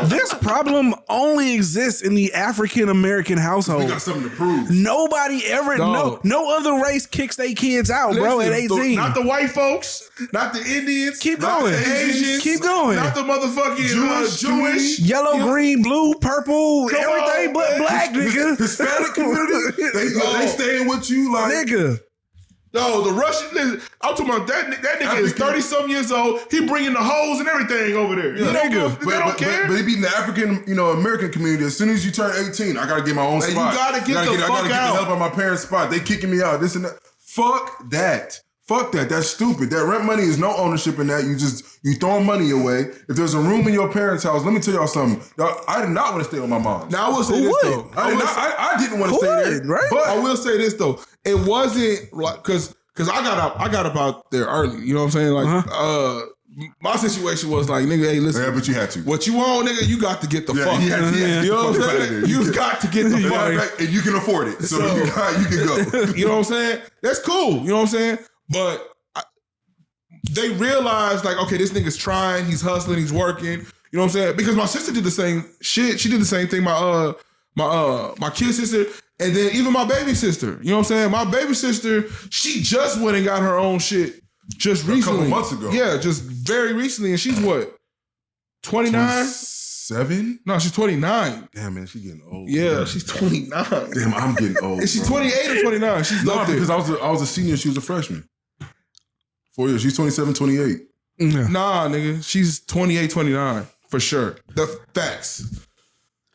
S2: this problem only exists in the African American
S1: We
S2: household.
S1: got something to prove.
S2: Nobody ever,
S3: Dog.
S2: no other race kicks their kids out, bro, at 18.
S3: Not the white folks, not the Indians,
S2: Keep
S3: not
S2: going.
S3: the Asians,
S2: Keep going.
S3: not the motherfucking Jewish.
S2: Yellow, green, blue, purple,
S3: Come
S2: everything
S3: on,
S2: but
S3: man.
S2: black, nigga.
S1: Hispanic community, they staying with you like
S2: Nigga.
S3: No, the Russian. Listen, I'm talking about that nigga is
S1: African.
S3: 30-some years old. He bringing the hoes and everything over there.
S1: Yeah.
S3: They don't care.
S1: But he be in the African, American community. As soon as you turn 18, I gotta get my own
S3: Hey, you
S1: spot.
S3: gotta get
S1: I
S3: the
S1: gotta
S3: fuck
S1: get
S3: out.
S1: the help at my parents' spot. They kicking me out. This and that. Fuck that. Fuck that. That's stupid. That rent money is no ownership in that. You throwing money away. If there's a room in your parents' house, let me tell y'all something. I did not want to stay with my mom.
S3: Now I will say this though.
S1: I didn't want to
S2: Who
S1: stay
S2: would,
S1: there.
S2: right?
S1: But
S3: I will say this though. It wasn't like because I got up out there early. You know what I'm saying? Like my situation was like, nigga, hey, listen.
S1: yeah, but you had to.
S3: What you want, nigga, you got to get the fuck.
S1: he had to
S3: You know what I'm
S1: fuck out of
S3: saying?
S1: there.
S3: You got to get the fuck.
S1: And you can afford it. So you can go.
S3: You know what I'm saying? That's cool. You know what I'm saying? But they realized like, okay, this nigga's trying, he's hustling, he's working. You know what I'm saying? Because my sister did the same shit. She did the same thing. My kid sister, and then even my baby sister. You know what I'm saying? My baby sister, she just went and got her own shit just recently.
S1: A couple months ago.
S3: Yeah, just very recently. And she's what? 29?
S1: 7?
S3: No, she's 29.
S1: Damn, man, she getting old.
S3: Yeah,
S1: man.
S3: she's 29.
S1: Damn, I'm getting old.
S3: Is she
S1: bro.
S3: 28 or 29? She's
S1: No,
S3: up there.
S1: because I was a senior. She was a freshman. 4 years. She's 27, 28.
S2: Yeah.
S3: Nah, nigga. She's 28, 29. For sure. The facts.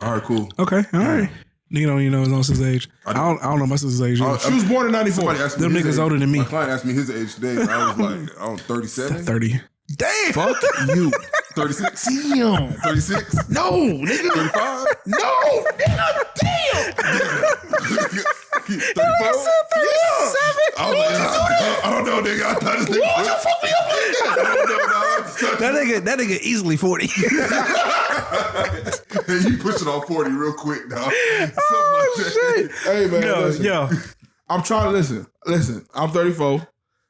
S1: All right, cool.
S2: Okay, all right. Nigga don't even know his sister's age. I don't know my sister's age.
S3: She was born in 94.
S1: Somebody asked me
S2: Them
S1: his
S2: niggas
S1: age.
S2: older than me.
S1: My client asked me his age today. And I was like, I don't 37?
S2: 30.
S3: Damn. Fuck you.
S1: 36?
S3: Damn.
S1: 36?
S3: No, nigga.
S1: 35?
S3: No, nigga. Damn.
S1: 35? I don't know, nigga. I thought this nigga.
S3: What the fuck are you thinking?
S2: That nigga easily 40.
S1: Hey, you pushing on 40 real quick now. Something like that.
S3: Hey, man.
S2: Yo,
S3: listen.
S2: yo.
S3: I'm trying to listen. I'm 34.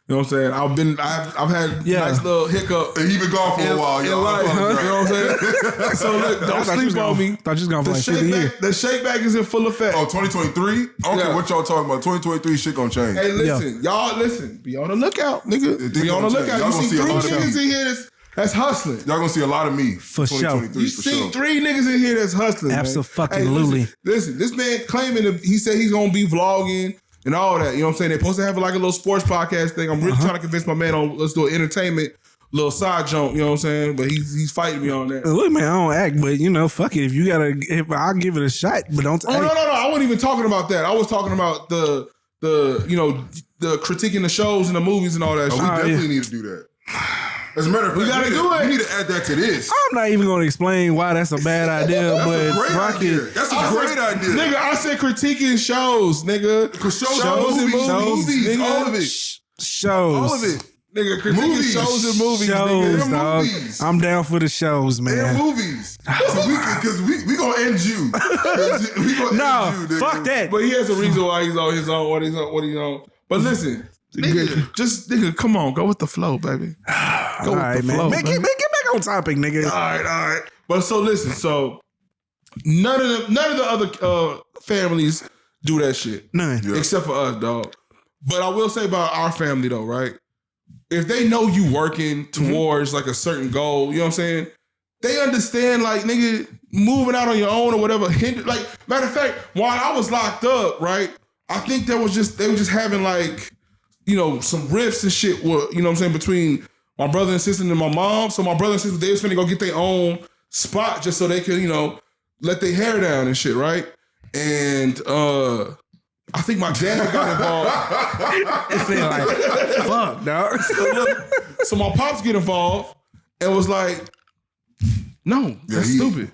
S3: You know what I'm saying? I've had nice little hiccup.
S1: And he been gone for a while, y'all.
S3: Life,
S1: I
S3: you know what I'm saying? So look, don't sleep on me.
S2: Thought you was gonna
S3: The
S2: like 50 years.
S3: shake back is in full effect.
S1: Oh, 2023? I don't care what y'all talking about. 2023 shit gonna change.
S3: Hey, listen, y'all listen. Be on the lookout, nigga.
S1: They
S3: Be on the
S1: gonna
S3: lookout.
S1: change. Y'all
S3: You
S1: gonna
S3: see
S1: see a
S3: three
S1: lot of
S3: niggas in here that's hustling.
S1: Y'all gonna see a lot of me.
S2: For sure.
S1: 2023,
S3: You
S1: for
S3: see
S1: sure.
S3: three niggas in here that's hustling.
S2: Abso-fucking-lutely.
S3: Listen, this man claiming he said he's gonna be vlogging and all that. You know what I'm saying? They're supposed to have like a little sports podcast thing. I'm really trying to convince my man on let's do an entertainment little side jump. You know what I'm saying? But he's fighting me on that.
S2: Look, man, I don't act, but you know, fuck it. If I'll give it a shot, but don't.
S3: Oh no, I wasn't even talking about that. I was talking about the the critiquing the shows and the movies and all that
S1: Oh,
S3: shit.
S1: we definitely need to do that. As a matter of fact,
S3: We gotta do it.
S1: We need to add that to this.
S2: I'm not even going to explain why that's a bad idea,
S1: That's
S2: but
S1: a great
S2: fuck
S1: idea.
S2: it.
S1: That's a great idea.
S3: Nigga, I said critiquing shows, nigga.
S1: Shows and movies,
S3: nigga.
S1: all of it.
S2: Shows.
S1: All of it.
S3: Nigga, critiquing
S1: Movies.
S3: shows and movies,
S2: Shows,
S3: nigga.
S1: They're
S2: dog.
S1: movies.
S2: I'm down for the shows,
S1: They're
S2: man.
S1: movies. Because we gonna end you. We gonna
S2: No,
S1: end you, nigga.
S2: fuck that.
S3: But he has a reason why he's on his own, what he's on. But listen, nigga, come on, go with the flow, baby. Go
S2: All
S3: with
S2: right,
S3: the
S2: man.
S3: flow,
S2: Get
S3: baby.
S2: back on topic, nigga.
S3: All right. But so listen, so none of the other families do that shit.
S2: None.
S1: Yeah.
S3: Except for us, dog. But I will say about our family though, right? If they know you working towards like a certain goal, you know what I'm saying? They understand like nigga moving out on your own or whatever. Like matter of fact, while I was locked up, right? I think they were just having like, you know, some rifts and shit. You know what I'm saying, between my brother and sister and my mom. So my brother and sister, they was finna go get their own spot just so they could, you know, let their hair down and shit, right? And I think my dad got involved.
S2: It feel like, fuck, dog.
S3: So my pops get involved and was like, no, that's stupid.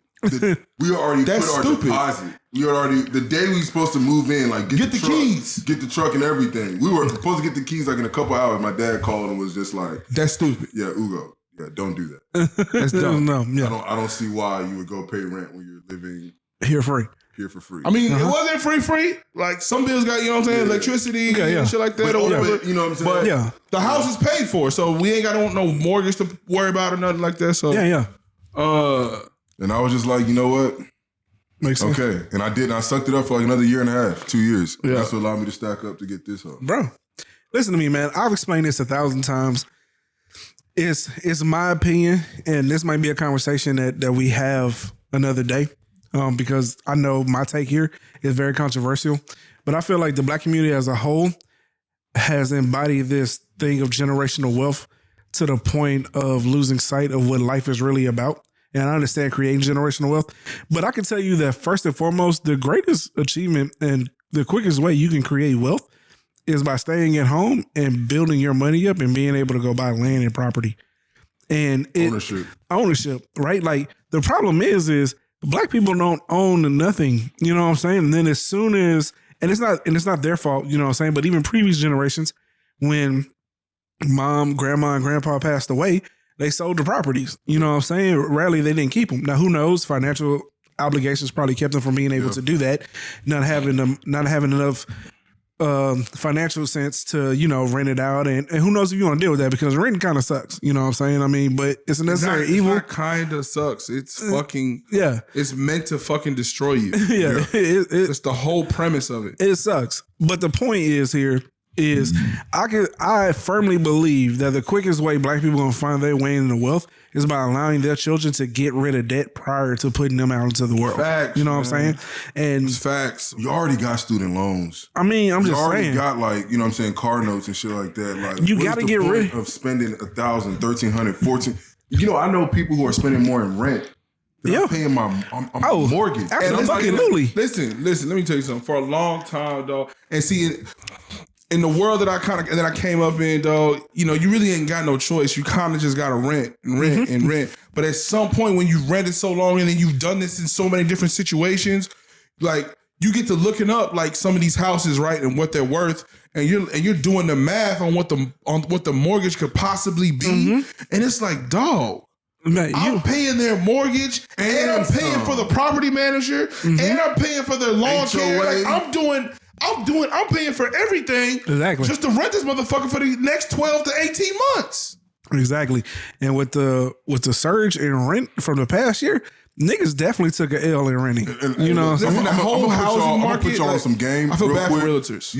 S1: We already
S3: That's
S1: put our
S3: stupid.
S1: deposit. We already the day we supposed to move in, like get the truck,
S3: keys.
S1: get the truck and everything. We were supposed to get the keys like in a couple hours. My dad called and was just like,
S3: That's stupid.
S1: "Yeah, Ugo, yeah, don't do that.
S3: That's dumb.
S2: No, yeah.
S1: I don't see why you would go pay rent when you're living
S2: Here free.
S1: here for free."
S3: I mean, it wasn't free. Like some bills got, you know what I'm saying, electricity and shit like that or whatever.
S1: But, you know what I'm saying?
S3: But
S2: Yeah.
S3: the house is paid for, so we ain't got no mortgage to worry about or nothing like that. So
S2: Yeah.
S1: And I was just like, you know what?
S2: Makes sense.
S1: Okay. And I did. And I sucked it up for like another year and a half, 2 years.
S3: Yeah.
S1: That's what allowed me to stack up to get this up.
S2: Bro, listen to me, man. I've explained this 1,000 times. It's my opinion, and this might be a conversation that we have another day, because I know my take here is very controversial. But I feel like the Black community as a whole has embodied this thing of generational wealth to the point of losing sight of what life is really about. And I understand creating generational wealth, but I can tell you that first and foremost, the greatest achievement and the quickest way you can create wealth is by staying at home and building your money up and being able to go buy land and property. And ownership, right? Like the problem is Black people don't own nothing. You know what I'm saying? And then as soon as, and it's not their fault, you know what I'm saying? But even previous generations, when mom, grandma, and grandpa passed away, they sold the properties. You know what I'm saying? Rarely they didn't keep them. Now, who knows? Financial obligations probably kept them from being able to do that. Not having enough financial sense to, you know, rent it out. And who knows if you want to deal with that, because renting kind of sucks. You know what I'm saying? I mean, but it's a necessary evil.
S3: It kind of sucks. It's fucking,
S2: Yeah.
S3: it's meant to fucking destroy you.
S2: Yeah.
S3: It's the whole premise of it.
S2: It sucks. But the point is here, is I firmly believe that the quickest way black people are gonna find their way into wealth is by allowing their children to get rid of debt prior to putting them out into the world.
S3: Facts,
S2: you know what I'm saying? And
S3: It's facts.
S1: You already got student loans.
S2: I mean, I'm
S1: You
S2: just
S1: already
S2: saying.
S1: got like, you know what I'm saying, car notes and shit like that. Like,
S2: You
S1: what is
S2: gotta
S1: the
S2: get
S1: point
S2: rid
S1: of spending $1,000, $1,300, $1,400. You know, I know people who are spending more in rent than I'm paying my mortgage.
S2: Absolutely.
S3: Listen. Let me tell you something. For a long time, dog, and see, in the world that I came up in, dog, you know, you really ain't got no choice. You kind of just got to rent and rent and rent. But at some point, when you've rented so long and then you've done this in so many different situations, like you get to looking up like some of these houses, right, and what they're worth, and you're doing the math on what the mortgage could possibly be, and it's like, dog.
S2: Man,
S3: I'm paying their mortgage, and I'm paying for the property manager, and I'm paying for their lawn care. Like, I'm paying for everything.
S2: Exactly.
S3: Just to rent this motherfucker for the next 12 to 18 months.
S2: Exactly. And with the surge in rent from the past year, niggas definitely took an L in renting. You know what I'm saying?
S3: The whole housing market.
S1: I'm gonna put y'all on some game.
S3: I feel
S1: real
S3: bad
S1: quick.
S3: for realtors.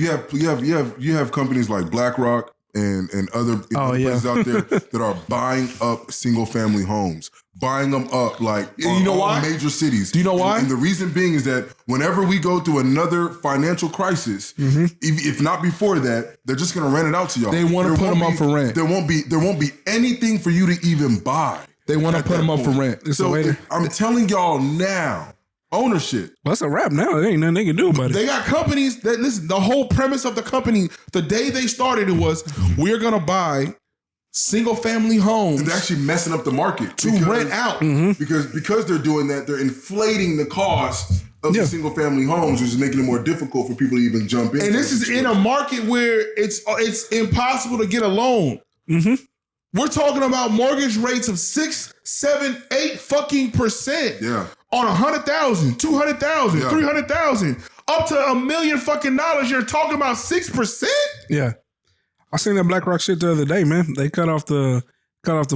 S1: You have companies like BlackRock and other places out there that are buying up single family homes, buying them up like
S3: you know why?
S1: Major cities.
S3: Do you know why?
S1: And the reason being is that whenever we go through another financial crisis, if not before that, they're just gonna rent it out to y'all.
S3: They want to put them up for rent.
S1: There won't be anything for you to even buy.
S3: They want to put them up for rent.
S1: So I'm telling y'all now, ownership.
S2: Well, that's a wrap now. There ain't nothing they can do about it.
S3: They got companies that, listen, the whole premise of the company, the day they started it was, we're going to buy single family homes.
S1: They're actually messing up the market
S3: to rent out.
S1: Because they're doing that, they're inflating the cost of the single family homes, which is making it more difficult for people to even jump in.
S3: And this is in a market where it's impossible to get a loan. We're talking about mortgage rates of 6, 7, 8 fucking percent.
S1: Yeah.
S3: On 100,000, 200,000, 300,000, up to $1 million fucking dollars. You're talking about 6%.
S2: Yeah, I seen that BlackRock shit the other day, man. They cut off the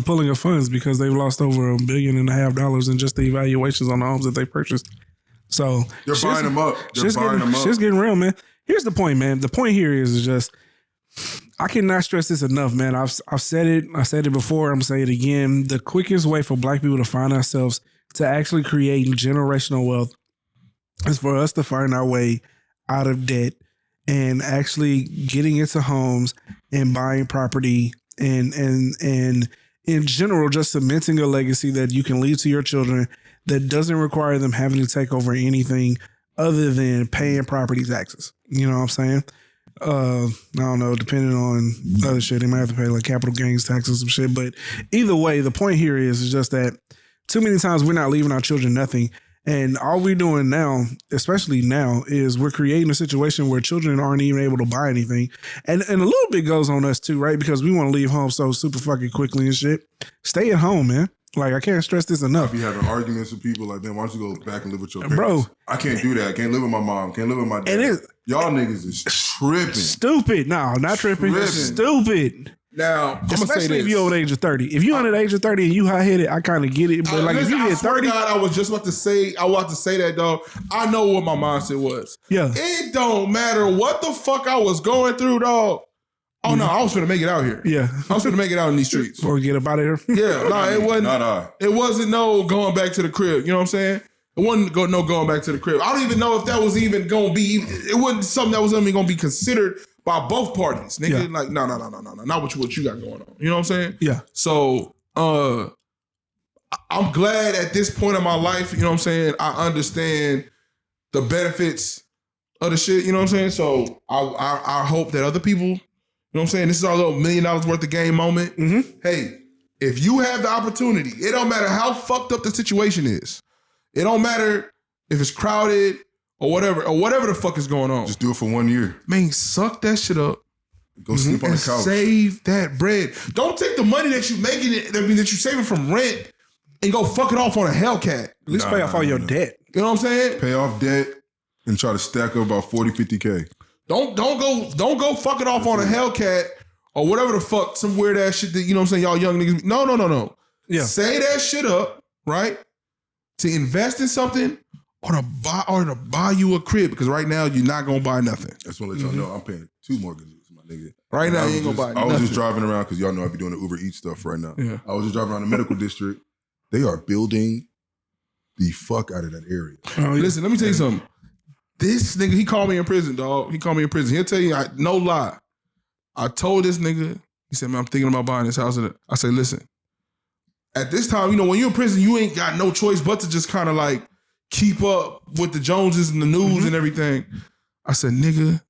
S2: pulling of funds because they've lost over $1.5 billion in just the evaluations on the homes that they purchased. So
S1: they're buying them up.
S2: Shit's getting real, man. Here's the point, man. The point here is just, I cannot stress this enough, man. I've said it. I said it before. I'm saying it again. The quickest way for black people to find ourselves to actually create generational wealth is for us to find our way out of debt and actually getting into homes and buying property and in general, just cementing a legacy that you can leave to your children that doesn't require them having to take over anything other than paying property taxes. You know what I'm saying? I don't know, depending on other shit, they might have to pay like capital gains taxes and shit. But either way, the point here is just that too many times we're not leaving our children nothing. And all we're doing now, especially now, is we're creating a situation where children aren't even able to buy anything. And a little bit goes on us too, right? Because we want to leave home so super fucking quickly and shit. Stay at home, man. Like, I can't stress this enough.
S1: Be having arguments with people like, man, why don't you go back and live with your parents?
S2: Bro,
S1: I can't do that. I can't live with my mom. Can't live with my dad. Y'all niggas is tripping.
S2: Stupid. No, not tripping. Stupid.
S3: Now,
S2: especially if you're over the age of 30. If you're under the age of 30 and you hot-headed, I kind of get it. But like, if you hit 30.
S3: God, I was just about to say that, dog. I know what my mindset was.
S2: Yeah.
S3: It don't matter what the fuck I was going through, dog. Oh, no, I was finna make it out here.
S2: Yeah.
S3: I was finna make it out in these streets.
S2: Or get up out of here.
S3: Yeah, no, it wasn't.
S1: Not I.
S3: It wasn't no going back to the crib. You know what I'm saying? It wasn't no going back to the crib. I don't even know if that was even going to be, it wasn't something that was even going to be considered by both parties. Nigga,
S2: Yeah.
S3: like, no, not what you got going on. You know what I'm saying?
S2: Yeah.
S3: So, I'm glad at this point in my life, you know what I'm saying, I understand the benefits of the shit, you know what I'm saying? So, I hope that other people, you know what I'm saying, this is our little $1 million worth of game moment. Hey, if you have the opportunity, it don't matter how fucked up the situation is. It don't matter if it's crowded or whatever the fuck is going on.
S1: Just do it for 1 year.
S3: Man, suck that shit up.
S1: Go sleep on the couch.
S3: Save that bread. Don't take the money that you making that you're saving from rent and go fuck it off on a Hellcat.
S2: At least pay off all your debt.
S3: You know what I'm saying?
S1: Pay off debt and try to stack up about 40, 50K.
S3: Don't go fuck it off on a Hellcat or whatever the fuck, some weird ass shit that, you know what I'm saying, y'all young niggas. No.
S2: Yeah.
S3: Say that shit up, right? To invest in something or to buy you a crib, because right now you're not gonna buy nothing.
S1: That's what I let y'all know. I'm paying 2 mortgages. Man. nigga.
S3: Right now, you ain't gonna buy
S1: I was
S3: nothing.
S1: just driving around because y'all know I be doing the Uber Eats stuff right now.
S3: Yeah.
S1: I was just driving around the medical district. They are building the fuck out of that area.
S3: Listen, let me tell you something. This nigga, he called me in prison, dog. He called me in prison. He'll tell you, no lie. I told this nigga, he said, man, I'm thinking about buying this house. I said, listen, at this time, you know, when you're in prison, you ain't got no choice but to just kind of like keep up with the Joneses and the news and everything. I said, nigga,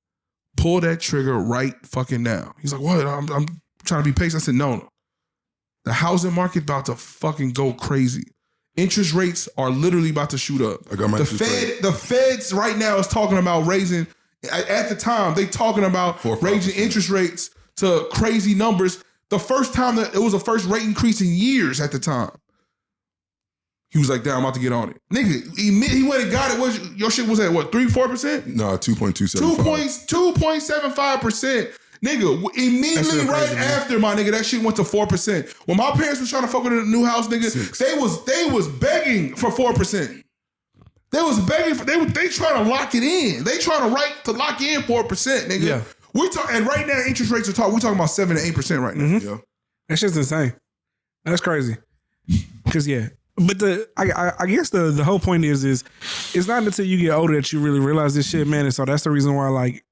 S3: pull that trigger right fucking now. He's like, what? I'm trying to be patient. I said, no. The housing market about to fucking go crazy. Interest rates are literally about to shoot up.
S1: I got my
S3: The Feds right now is talking about raising, at the time, they talking about
S1: 4 or 5%.
S3: raising interest rates to crazy numbers. The first time that it was the first rate increase in years at the time. He was like, damn, I'm about to get on it. Nigga, he went and got it. Your shit was at what, 3-4%?
S1: No, 2.275.
S3: 2.75%. Nigga, immediately right after, my nigga, that shit went to 4%. When my parents was trying to fuck with a new house, nigga, they was begging for 4%. They was begging for, they trying to lock it in. They trying to lock in 4%, nigga. Yeah. And right now, interest rates we're talking about 7 to 8% right now.
S2: Mm-hmm.
S1: Yeah.
S2: That's just insane. That's crazy. Because, yeah. But I guess the whole point is it's not until you get older that you really realize this shit, man. And so that's the reason why, like,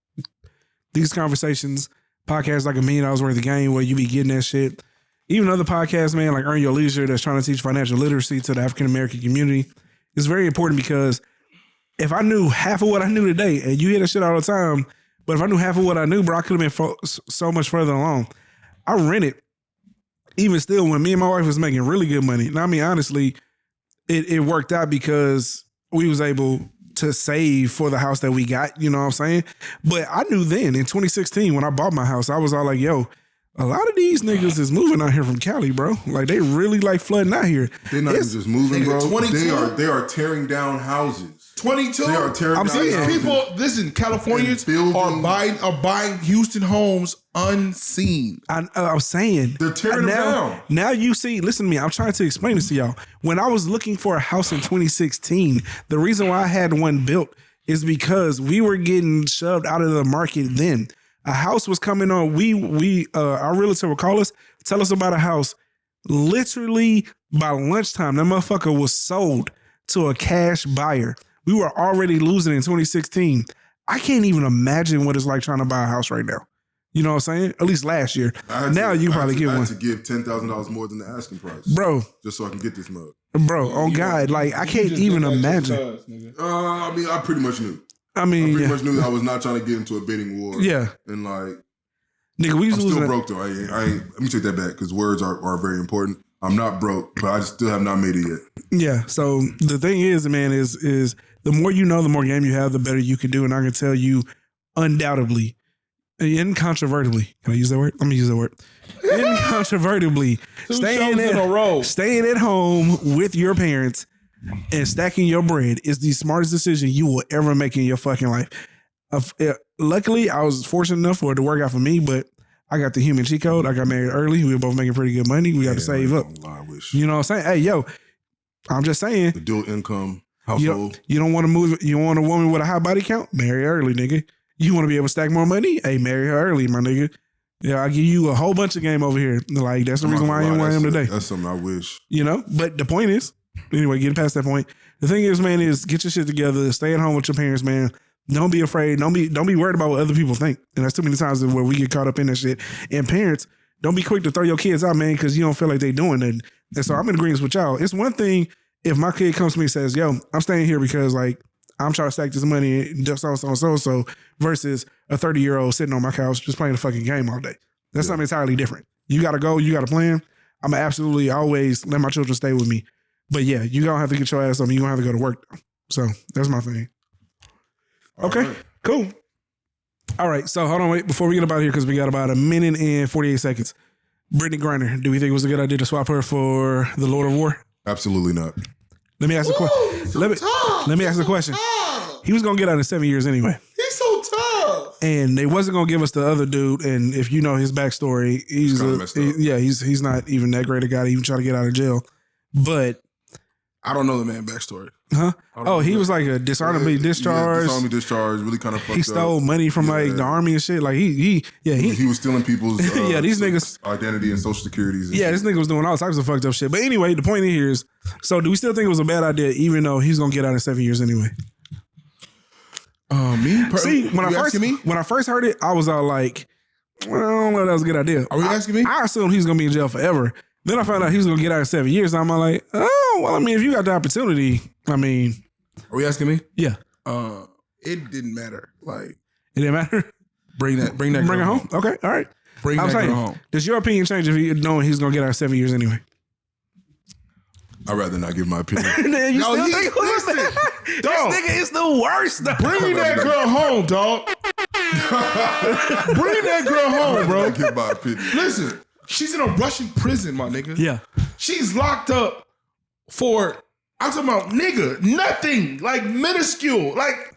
S2: these conversations, podcasts like $1 Million Worth of Game, where you be getting that shit. Even other podcasts, man, like Earn Your Leisure, that's trying to teach financial literacy to the African American community. It's very important because if I knew half of what I knew today, and you hear that shit all the time, but if I knew half of what I knew, bro, I could have been so much further along. I rented, even still, when me and my wife was making really good money. And I mean, honestly, it worked out because we was able to save for the house that we got, you know what I'm saying? But I knew then, in 2016, when I bought my house, I was all like, yo, a lot of these niggas is moving out here from Cali, bro. Like, they really like flooding out here.
S1: They're not even just moving, bro.
S3: 22?
S1: They are tearing down houses.
S3: 22.
S1: They are tearing down houses.
S3: People, listen, Californians are buying Houston homes unseen.
S2: I'm saying.
S1: They're tearing them down.
S2: Now you see, listen to me, I'm trying to explain this to y'all. When I was looking for a house in 2016, the reason why I had one built is because we were getting shoved out of the market then. A house was coming on. Our realtor would call us, tell us about a house. Literally by lunchtime, that motherfucker was sold to a cash buyer. We were already losing in 2016. I can't even imagine what it's like trying to buy a house right now. You know what I'm saying? At least last year. Now you probably get one.
S1: I had to give $10,000 more than the asking price.
S2: Bro.
S1: Just so I can get this mug.
S2: Bro, on God, like, I can't even imagine.
S1: I mean, I pretty much knew. I pretty much knew that I was not trying to get into a bidding war.
S2: Yeah.
S1: And like,
S2: nigga, we
S1: I'm still broke though. I ain't, let me take that back because words are very important. I'm not broke, but I still have not made it yet.
S2: Yeah. So the thing is, man, is the more you know, the more game you have, the better you can do. And I can tell you undoubtedly, incontrovertibly, can I use that word? Let me use that word. Incontrovertibly, staying at home with your parents and stacking your bread is the smartest decision you will ever make in your fucking life. Luckily, I was fortunate enough for it to work out for me, but I got the human cheat code. I got married early. We were both making pretty good money. We got to save up. You know what I'm saying? Hey, yo, I'm just saying.
S1: The dual income household.
S2: You don't want to move. You want a woman with a high body count? Marry early, nigga. You want to be able to stack more money? Hey, marry her early, my nigga. Yeah, I give you a whole bunch of game over here. Like, that's the reason why I am where I am today.
S1: That's something I wish.
S2: You know? But the point is, anyway, getting past that point, the thing is, man, is get your shit together. Stay at home with your parents, man. Don't be afraid. Don't be worried about what other people think. And that's too many times where we get caught up in that shit. And parents, don't be quick to throw your kids out, man, because you don't feel like they doing it. And so I'm in agreement with y'all. It's one thing if my kid comes to me and says, yo, I'm staying here because, like, I'm trying to stack this money, so, versus a 30-year-old sitting on my couch just playing a fucking game all day. That's something entirely different. You got to go. You got to plan. I'm going to absolutely always let my children stay with me. But, yeah, you going to have to get your ass up and you're going to have to go to work. So that's my thing. Okay, cool. All right, so hold on, wait, before we get up out of here, because we got about 1 minute and 48 seconds. Brittant Griner, do we think it was a good idea to swap her for the Lord of War?
S1: Absolutely not.
S2: Let me ask the question. Let me ask the question. He was gonna get out in 7 years anyway.
S3: He's so tough.
S2: And they wasn't gonna give us the other dude. And if you know his backstory, he's not even that great a guy to even try to get out of jail. But
S3: I don't know the man backstory.
S2: Huh? Oh, he was like a dishonorably discharged.
S1: Dishonorably discharged. Really kind of fucked up.
S2: He stole money from like the army and shit. Like he
S1: was stealing people's
S2: these niggas
S1: identity and social securities. And
S2: this nigga was doing all types of fucked up shit. But anyway, the point in here is, so do we still think it was a bad idea, even though he's gonna get out in 7 years anyway? See, when I first heard it, I was all like, well, I don't know if that was a good idea.
S3: Are you asking me?
S2: I assumed he was gonna be in jail forever. Then I found out he was gonna get out in 7 years. And I'm like, oh, well, I mean, if you got the opportunity, I mean,
S3: are we asking me?
S2: Yeah.
S3: It didn't matter. Like,
S2: it didn't matter.
S3: Bring her home.
S2: Okay, all right.
S3: Bring that girl home.
S2: Does your opinion change if you knowing he's gonna get out in 7 years anyway?
S1: I'd rather not give my opinion.
S2: This nigga is the worst.
S3: Bring that girl home, dog. Bring that girl home, bro.
S1: Give my opinion.
S3: Listen, she's in a Russian prison, my nigga.
S2: Yeah.
S3: She's locked up for, I'm talking about, nigga, nothing. Like, minuscule. Like,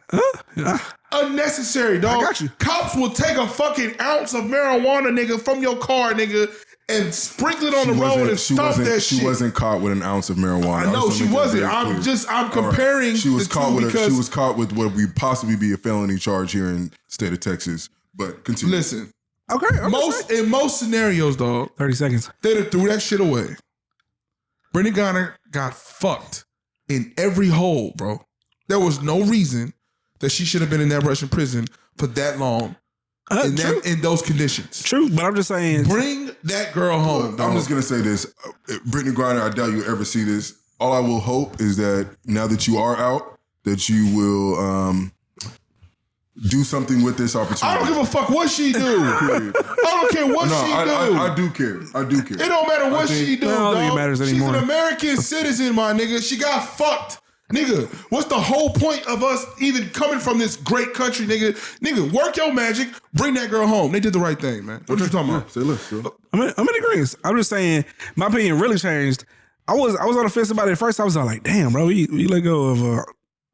S3: unnecessary, dog.
S2: I got you.
S3: Cops will take a fucking ounce of marijuana, nigga, from your car, nigga, and sprinkle it on the road and stomp that shit.
S1: She wasn't caught with an ounce of marijuana.
S3: I know she wasn't. I'm comparing.
S1: She was caught with
S3: because
S1: she was caught with what would possibly be a felony charge here in the state of Texas. But continue.
S3: Listen.
S2: Okay.
S3: In most scenarios, dog,
S2: 30 seconds.
S3: They'd have threw that shit away. Brittant Griner got fucked in every hole, bro. There was no reason that she should have been in that Russian prison for that long. In those conditions.
S2: True, but I'm just saying.
S3: Bring that girl home.
S1: Look, I'm just going to say this. Brittant Griner, I doubt you ever see this. All I will hope is that now that you are out, that you will do something with this opportunity.
S3: I don't give a fuck what she do. I don't care what she do.
S1: I do care.
S3: It don't matter what she do,
S2: I don't think it matters anymore.
S3: She's an American citizen, my nigga. She got fucked. Nigga, what's the whole point of us even coming from this great country, nigga? Nigga, work your magic, bring that girl home. They did the right thing, man. What you talking about?
S1: Say less.
S2: I'm in agreement. I'm just saying, my opinion really changed. I was on the fence about it at first. I was all like, damn, bro, we let go of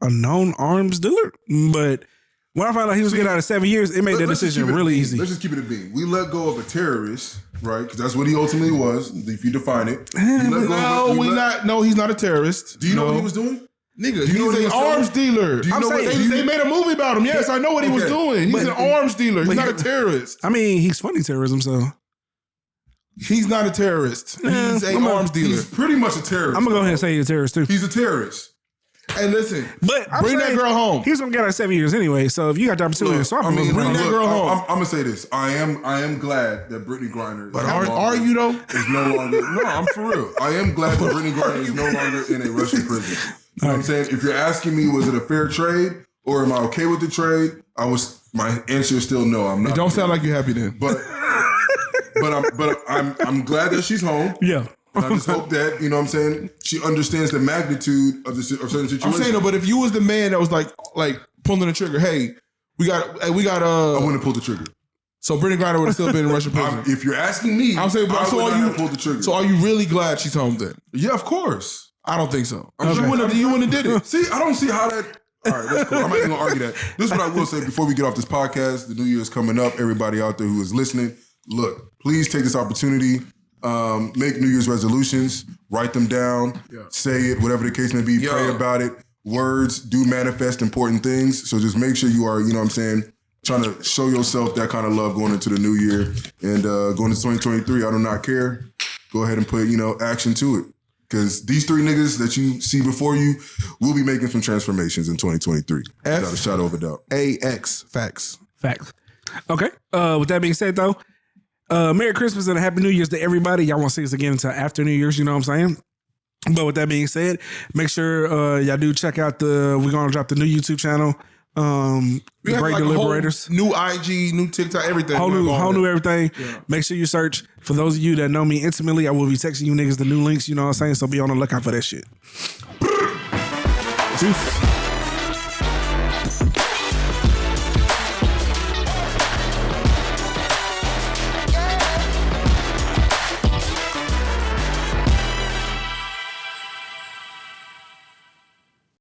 S2: a known arms dealer. But when I found out he was getting out of 7 years, it made that decision really easy.
S1: Let's just keep it a bean. We let go of a terrorist, right? Because that's what he ultimately was, if you define it.
S3: He's not a terrorist.
S1: Do you know what he was doing?
S3: Nigga, he's an arms dealer. They made a movie about him. Yes, I know what he was doing. He's an arms dealer. He's not a terrorist.
S2: I mean, he's funding terrorism, so.
S3: He's not a terrorist. He's an arms dealer.
S1: He's pretty much a terrorist.
S2: I'm going to go ahead and say he's a terrorist, too.
S1: He's a terrorist.
S3: Hey, listen.
S2: But
S3: bring that girl home.
S2: He's going to get out of 7 years anyway, so if you got the opportunity to swap him,
S3: bring that girl home.
S1: I'm going to say this. I am glad that Brittant Griner
S3: But are you, though?
S1: Is no longer. No, I'm for real. I am glad that Brittant Griner is no longer in a Russian prison. You know what I'm saying? If you're asking me, was it a fair trade or am I okay with the trade? My answer is still no. I'm not.
S3: It don't sound like you're happy then.
S1: But I'm glad that she's home.
S2: Yeah.
S1: And I just hope that, you know what I'm saying, she understands the magnitude of certain situation.
S3: I'm saying, no, but if you was the man that was like pulling the trigger, hey, we got
S1: I wouldn't have pulled the trigger.
S3: So Brittant Griner would have still been in Russian prison.
S1: If you're asking me,
S3: I'm saying,
S1: I would not have pulled the trigger.
S3: So are you really glad she's home then?
S1: Yeah, of course.
S3: I don't think so.
S1: Okay.
S3: You wouldn't have did it.
S1: See, I don't see how that. All right, that's cool. I'm not even gonna argue that. This is what I will say before we get off this podcast. The New Year is coming up. Everybody out there who is listening, look, please take this opportunity. Make New Year's resolutions. Write them down. Yeah. Say it, whatever the case may be. Yeah. Pray about it. Words do manifest important things. So just make sure you are, you know what I'm saying, trying to show yourself that kind of love going into the new year. And going into 2023, I do not care. Go ahead and put, action to it. Because these three niggas that you see before you will be making some transformations in 2023. Without a shadow of a doubt.
S3: AX. Facts.
S2: Okay. With that being said, though, Merry Christmas and a Happy New Year's to everybody. Y'all won't see us again until after New Year's, you know what I'm saying? But with that being said, make sure y'all do check out we're going to drop the new YouTube channel. The Great Deliberators.
S3: New IG, new TikTok, everything.
S2: Whole new everything. Yeah. Make sure you search. For those of you that know me intimately, I will be texting you niggas the new links, you know what I'm saying? So be on the lookout for that shit. Juice.